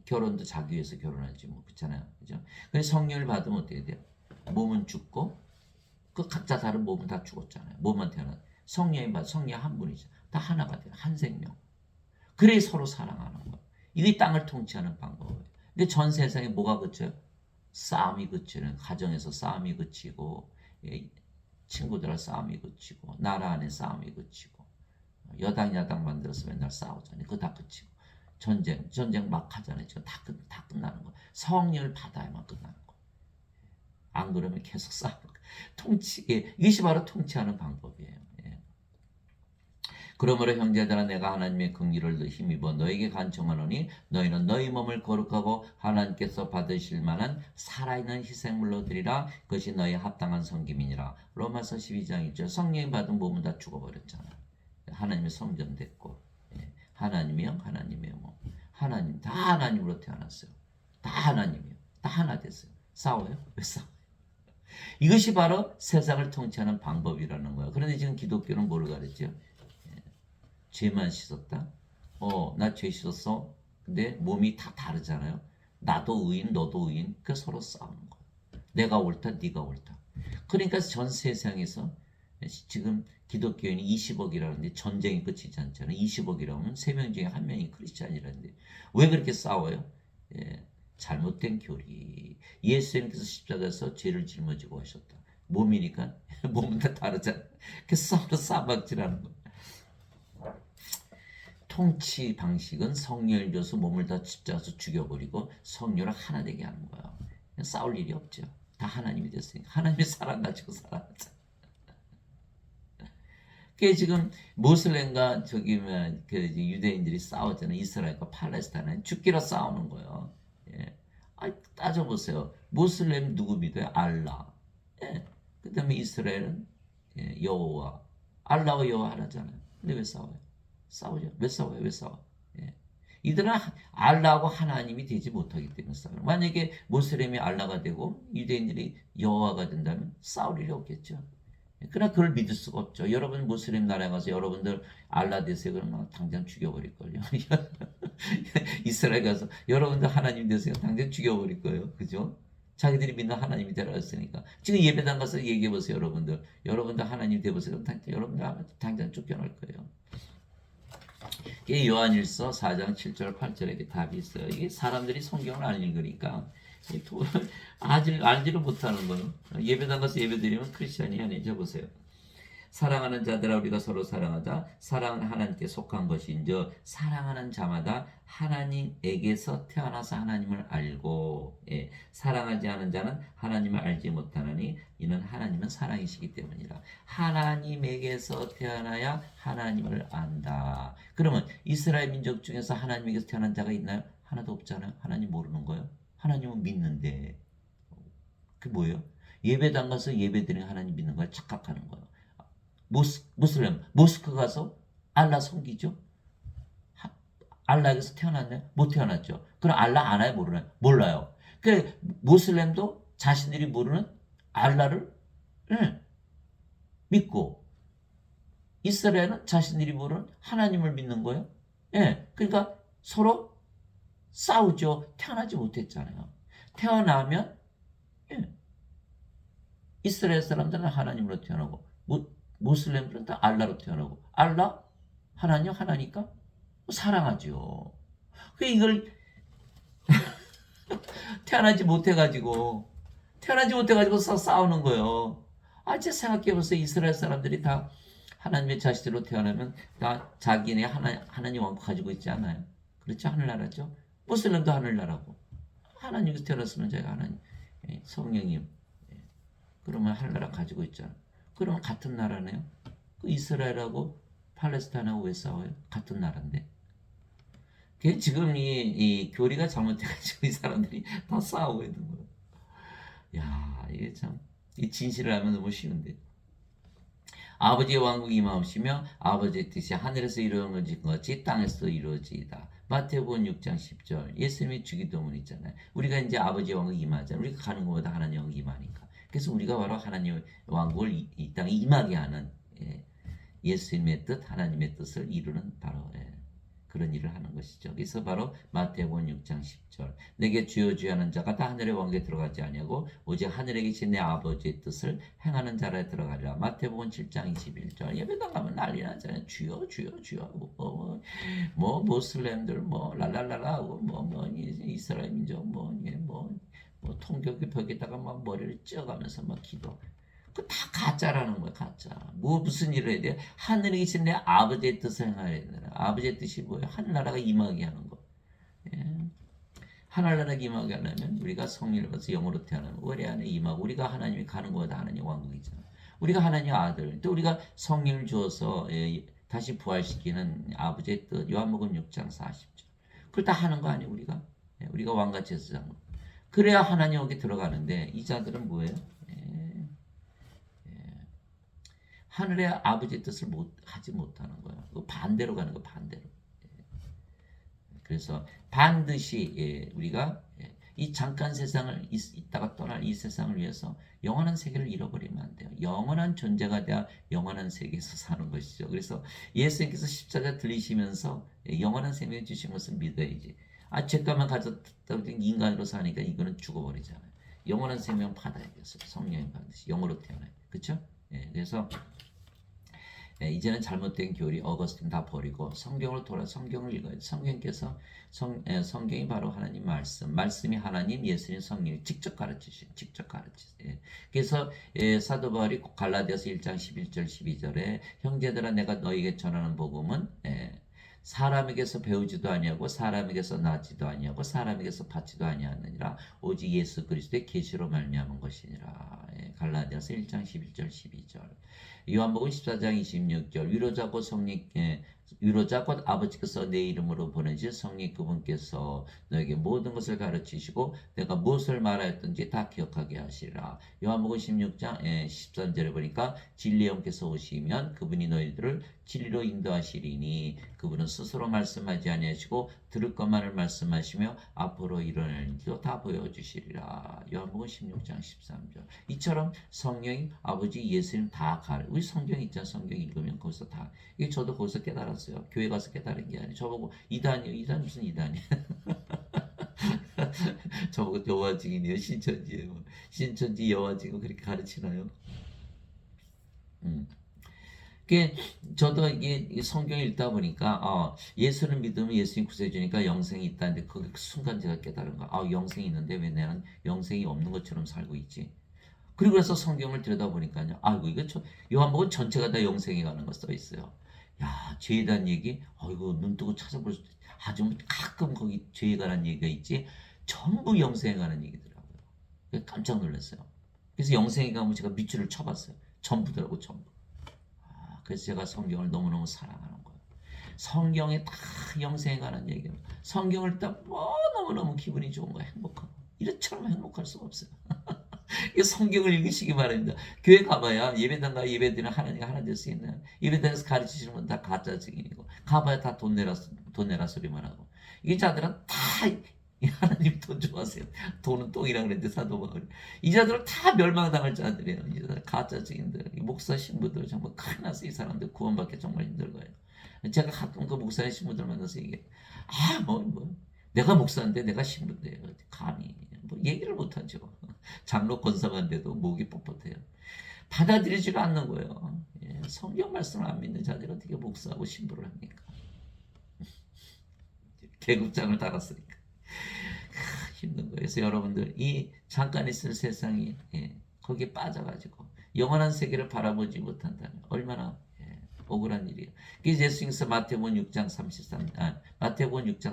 결혼도 자기 위해서 결혼하지 뭐 그렇잖아요. 그죠? 그래서 성령을 받으면 어떻게 돼요? 몸은 죽고 그 각자 다른 몸은 다 죽었잖아요. 몸만 태어나 성령이 받 성령 한 분이죠. 다 하나가 돼요. 한 생명. 그래 서로 사랑하는 거예요. 이게 땅을 통치하는 방법이에요. 근데 전 세상에 뭐가 그쳐요? 싸움이 그치는 가정에서 싸움이 그치고 친구들과 싸움이 그치고 나라 안에 싸움이 그치고 여당 야당 만들어서 맨날 싸우잖아요. 그거 다 그치고 전쟁 막 하잖아요. 지금 다 끝나는 거. 성령을 받아야만 끝나는 거. 안 그러면 계속 싸우는 거. 이것이 바로 통치하는 방법이에요. 그러므로 형제들아 내가 하나님의 긍휼을 힘입어 너에게 간청하노니 너희는 너희 몸을 거룩하고 하나님께서 받으실 만한 살아있는 희생물로 드리라. 그것이 너희 합당한 섬김이니라. 로마서 12장 1절. 성령이 받은 몸은 다 죽어버렸잖아요. 하나님의 성전 됐고 하나님의 영 하나님의 몸. 하나님 다 하나님으로 태어났어요. 다 하나님이에요. 다 하나 됐어요. 싸워요? 왜 싸워요? 이것이 바로 세상을 통치하는 방법이라는 거예요. 그런데 지금 기독교는 뭐를 가르쳐요? 죄만 씻었다? 나 죄 씻었어. 근데 몸이 다 다르잖아요. 나도 의인, 너도 의인. 그 서로 싸우는 거예요. 내가 옳다, 네가 옳다. 그러니까 전 세상에서 지금 기독교인이 20억이라는데 전쟁이 끝이지 않잖아요. 20억이라면 3명 중에 1명이 크리스찬이라는데 왜 그렇게 싸워요? 잘못된 교리. 예수님께서 십자가에서 죄를 짊어지고 하셨다. 몸이니까 몸은 다 다르잖아요. 그래서 서로 싸움질하는 거예요. 통치 방식은 성령을 줘서 몸을 다 십자가에서 죽여버리고 성령을 하나 되게 하는 거예요. 싸울 일이 없죠. 다 하나님이 됐으니까. 하나님의 사랑 가지고 살아가자. 그게 지금 모슬렘과 그 유대인들이 싸우잖아요. 이스라엘과 팔레스타인은 죽기로 싸우는 거예요. 따져보세요. 모슬렘 누구 믿어요? 알라. 그 다음에 이스라엘은 여호와. 알라와 여호와 하나잖아요. 근데 왜 싸워요? 싸우죠. 왜 싸워요? 왜 싸워? 이들은 알라하고 하나님이 되지 못하기 때문에 싸워요. 만약에 모슬렘이 알라가 되고 유대인들이 여호와가 된다면 싸울 일이 없겠죠. 그러나 그걸 믿을 수가 없죠. 여러분 무슬림 나라에 가서 여러분들 알라 되세요 그러면 당장 죽여버릴걸요. 이스라엘 가서 여러분들 하나님 되세요 당장 죽여버릴 거예요. 그죠? 자기들이 믿는 하나님이 되라 했으니까. 지금 예배당 가서 얘기해보세요. 여러분들 하나님 되보세요. 여러분들 당장 쫓겨날 거예요. 이게 요한일서 4장 7절 8절에 답이 있어요. 이게 사람들이 성경을 안 읽으니까 알지를 못하는 거예요. 예배당 가서 예배드리면 크리스천이 아니죠. 보세요. 사랑하는 자들아 우리가 서로 사랑하자. 사랑은 하나님께 속한 것인즉 사랑하는 자마다 하나님에게서 태어나서 하나님을 알고 사랑하지 않은 자는 하나님을 알지 못하느니 이는 하나님은 사랑이시기 때문이라. 하나님에게서 태어나야 하나님을 안다. 그러면 이스라엘 민족 중에서 하나님에게서 태어난 자가 있나요? 하나도 없잖아요. 하나님 모르는 거예요. 하나님은 믿는데 그게 뭐예요? 예배당 가서 예배드리는 하나님 믿는 걸 착각하는 거예요. 무슬림 모스크 가서 알라 섬기죠. 알라에서 태어났나요? 못 태어났죠. 그럼 알라 아나요? 모르나요? 몰라요. 그 모슬렘도 자신들이 모르는 알라를 믿고 이스라엘은 자신들이 모르는 하나님을 믿는 거예요. 그러니까 서로 싸우죠. 태어나지 못했잖아요. 태어나면 이스라엘 사람들은 하나님으로 태어나고 모슬렘들은 다 알라로 태어나고 알라 하나님 하나니까 사랑하죠. 그 이걸 태어나지 못해가지고 싸우는 거예요. 이제 생각해보세요. 이스라엘 사람들이 다 하나님의 자식들로 태어나면 다 자기네 하나님 왕국 가지고 있지 않아요? 그렇죠? 하늘나라죠. 모슬렘도 하늘나라고. 하나님께서 태어났으면 제가 하나님 성령님 그러면 하늘나라 가지고 있잖아. 그러면 같은 나라네요. 그 이스라엘하고 팔레스타인하고 왜 싸워요? 같은 나라인데. 지금 이 교리가 잘못돼가지고 이 사람들이 다 싸우고 있는 거예요. 야, 이게 참, 이 진실을 알면 너무 쉬운데. 아버지의 왕국이 임하옵시며 아버지의 뜻이 하늘에서 이루어진 것이 땅에서 이루어지이다. 마태복음 6장 10절. 예수님의 주기도문 있잖아요. 우리가 이제 아버지의 왕국 임하잖아요. 우리가 가는 것보다 하나님 왕국 임하니까. 그래서 우리가 바로 하나님의 왕국을 이 땅에 임하게 하는 예수님의 뜻, 하나님의 뜻을 이루는 바로 그런 일을 하는 것이죠. 그래서 바로 마태복음 6장 10절. 내게 주여 주여 하는 자가 다 하늘의 왕국에 들어가지 아니하고 오직 하늘에 계신 내 아버지의 뜻을 행하는 자라에 들어가리라. 마태복음 7장 21절. 예배당 가면 난리 나잖아요. 주여 주여 주여 하고 뭐 모슬렘들 뭐 랄랄랄라 하고 뭐 이스라엘 민족 뭐 통교교 벽에다가 막 머리를 찧어가면서 막 기도. 그 다 가짜라는 거야, 가짜. 무슨 일을 해야 돼? 하늘에 계신 내 아버지의 뜻을 행하야 되나? 아버지의 뜻이 뭐예요? 하늘나라가 임하게 하는 거. 하늘나라가 임하게 하려면 우리가 성령을 받아서 영으로 태어나는 우리 안에 임하고 우리가 하나님이 가는 것보다 하나님 왕국이잖아. 우리가 하나님 아들, 또 우리가 성령을 주어서 다시 부활시키는 아버지의 뜻, 요한복음 6장 40절. 그걸 다 하는 거 아니에요, 우리가? 우리가 왕같이 해서 하는 거. 그래야 하나님 여기 들어가는데 이 자들은 뭐예요? 하늘의 아버지의 뜻을 하지 못하는 거예요. 반대로 가는 거 반대로. 그래서 반드시 우리가 이 잠깐 세상을 있다가 떠날 이 세상을 위해서 영원한 세계를 잃어버리면 안 돼요. 영원한 존재가 돼야 영원한 세계에서 사는 것이죠. 그래서 예수님께서 십자가 들리시면서 영원한 생명 주신 것을 믿어야지. 죄값만 가졌다고 인간으로 사니까 이거는 죽어버리잖아요. 영원한 생명 받아야겠어요. 성령이 반드시 영으로 태어나요. 그렇죠? 그래서 이제는 잘못된 교리 어거스틴 다 버리고 성경으로 돌아 성경을 읽어야 돼. 성경께서 성경이 바로 하나님 말씀이 하나님 예수님 성령이 직접 가르치신 그래서 사도 바울이 갈라디아서 1장 11절 12절에 형제들아 내가 너에게 전하는 복음은 사람에게서 배우지도 아니하고 사람에게서 나지도 아니하고 사람에게서 받지도 아니하느니라 오직 예수 그리스도의 계시로 말미암은 것이니라. 갈라디아서 1장 11절 12절. 요한복음 14장 26절 위로자고 성령 위로자 곧 아버지께서 내 이름으로 보내신 성령 그분께서 너에게 모든 것을 가르치시고 내가 무엇을 말하였든지 다 기억하게 하시리라. 요한복음 16장 13절에 보니까 진리의 영께서 오시면 그분이 너희들을 진리로 인도하시리니 그분은 스스로 말씀하지 아니하시고 들을 것만을 말씀하시며 앞으로 일어날 일도 다 보여주시리라. 요한복음 16장 13절. 이처럼 성령이 아버지 예수님 다 우리 성경 있잖아. 성경 읽으면 거기서 다 이게 저도 거기서 깨달았어요. 교회 가서 깨달은 게 아니에요. 저보고 이단이요. 이단 무슨 이단이야. 저보고 여호와 증인이에요. 신천지예요. 신천지 여호와 증인 그렇게 가르치나요? 음. 그 저도 이게 성경 읽다 보니까 예수를 믿으면 예수님 구세주니까 영생이 있다는데 그 순간 제가 깨달은 거. 영생이 있는데 왜 나는 영생이 없는 것처럼 살고 있지? 그리고 그래서 성경을 들여다보니까요. 아이고 이거 요한복음 전체가 다 영생에 관한 거 써 있어요. 야, 죄에 대한 얘기? 이거 눈 뜨고 찾아볼 수 아주 가끔 거기 죄에 관한 얘기가 있지. 전부 영생에 관한 얘기더라고요. 깜짝 놀랐어요. 그래서 영생에 가면 제가 밑줄을 쳐봤어요. 전부더라고 전부. 그래서 제가 성경을 너무너무 사랑하는 거예요. 성경에 다 영생에 관한 얘기예요. 성경을 딱 너무너무 기분이 좋은 거예요. 행복하고. 이렇처럼 행복할 수가 없어요. 이 성경을 읽으시기 바랍니다. 교회 가봐야 예배당 가 예배드리는 하나님이 하나 될 수 있는 예배당에서 가르치시는 건 다 가짜 증인이고 가봐야 다 돈 내라 소리만 하고 이 자들은 다 하나님 돈 좋아하세요. 돈은 똥이라 그랬는데 사도바울이 이 자들은 다 멸망당할 자들이에요. 이 자들 가짜 증인들 목사 신부들 정말 큰일 났어요. 이 사람들 구원받기 정말 힘들 거예요. 제가 가끔 그 목사의 신부들 만나서 얘기해. 내가 목사인데 내가 신부인데 감히 얘기를 못하죠. 장로 권사관인데도 목이 뻣뻣해요. 받아들이지를 않는 거예요. 성경 말씀을 안 믿는 자들이 어떻게 목사하고 신부를 합니까? 계급장을 달았으니까. 힘든 거예요. 그래서 여러분들 이 잠깐 있을 세상이 거기에 빠져가지고 영원한 세계를 바라보지 못한다면 얼마나 억울한 일이에요. 그래서 예수님께서 마태복음 6장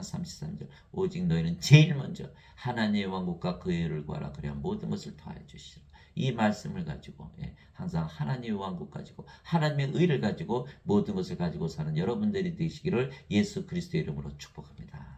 33절 오직 너희는 제일 먼저 하나님의 왕국과 그의 의를 구하라 그래야 모든 것을 더해 주시리라. 이 말씀을 가지고 항상 하나님의 왕국 가지고 하나님의 의를 가지고 모든 것을 가지고 사는 여러분들이 되시기를 예수 그리스도의 이름으로 축복합니다.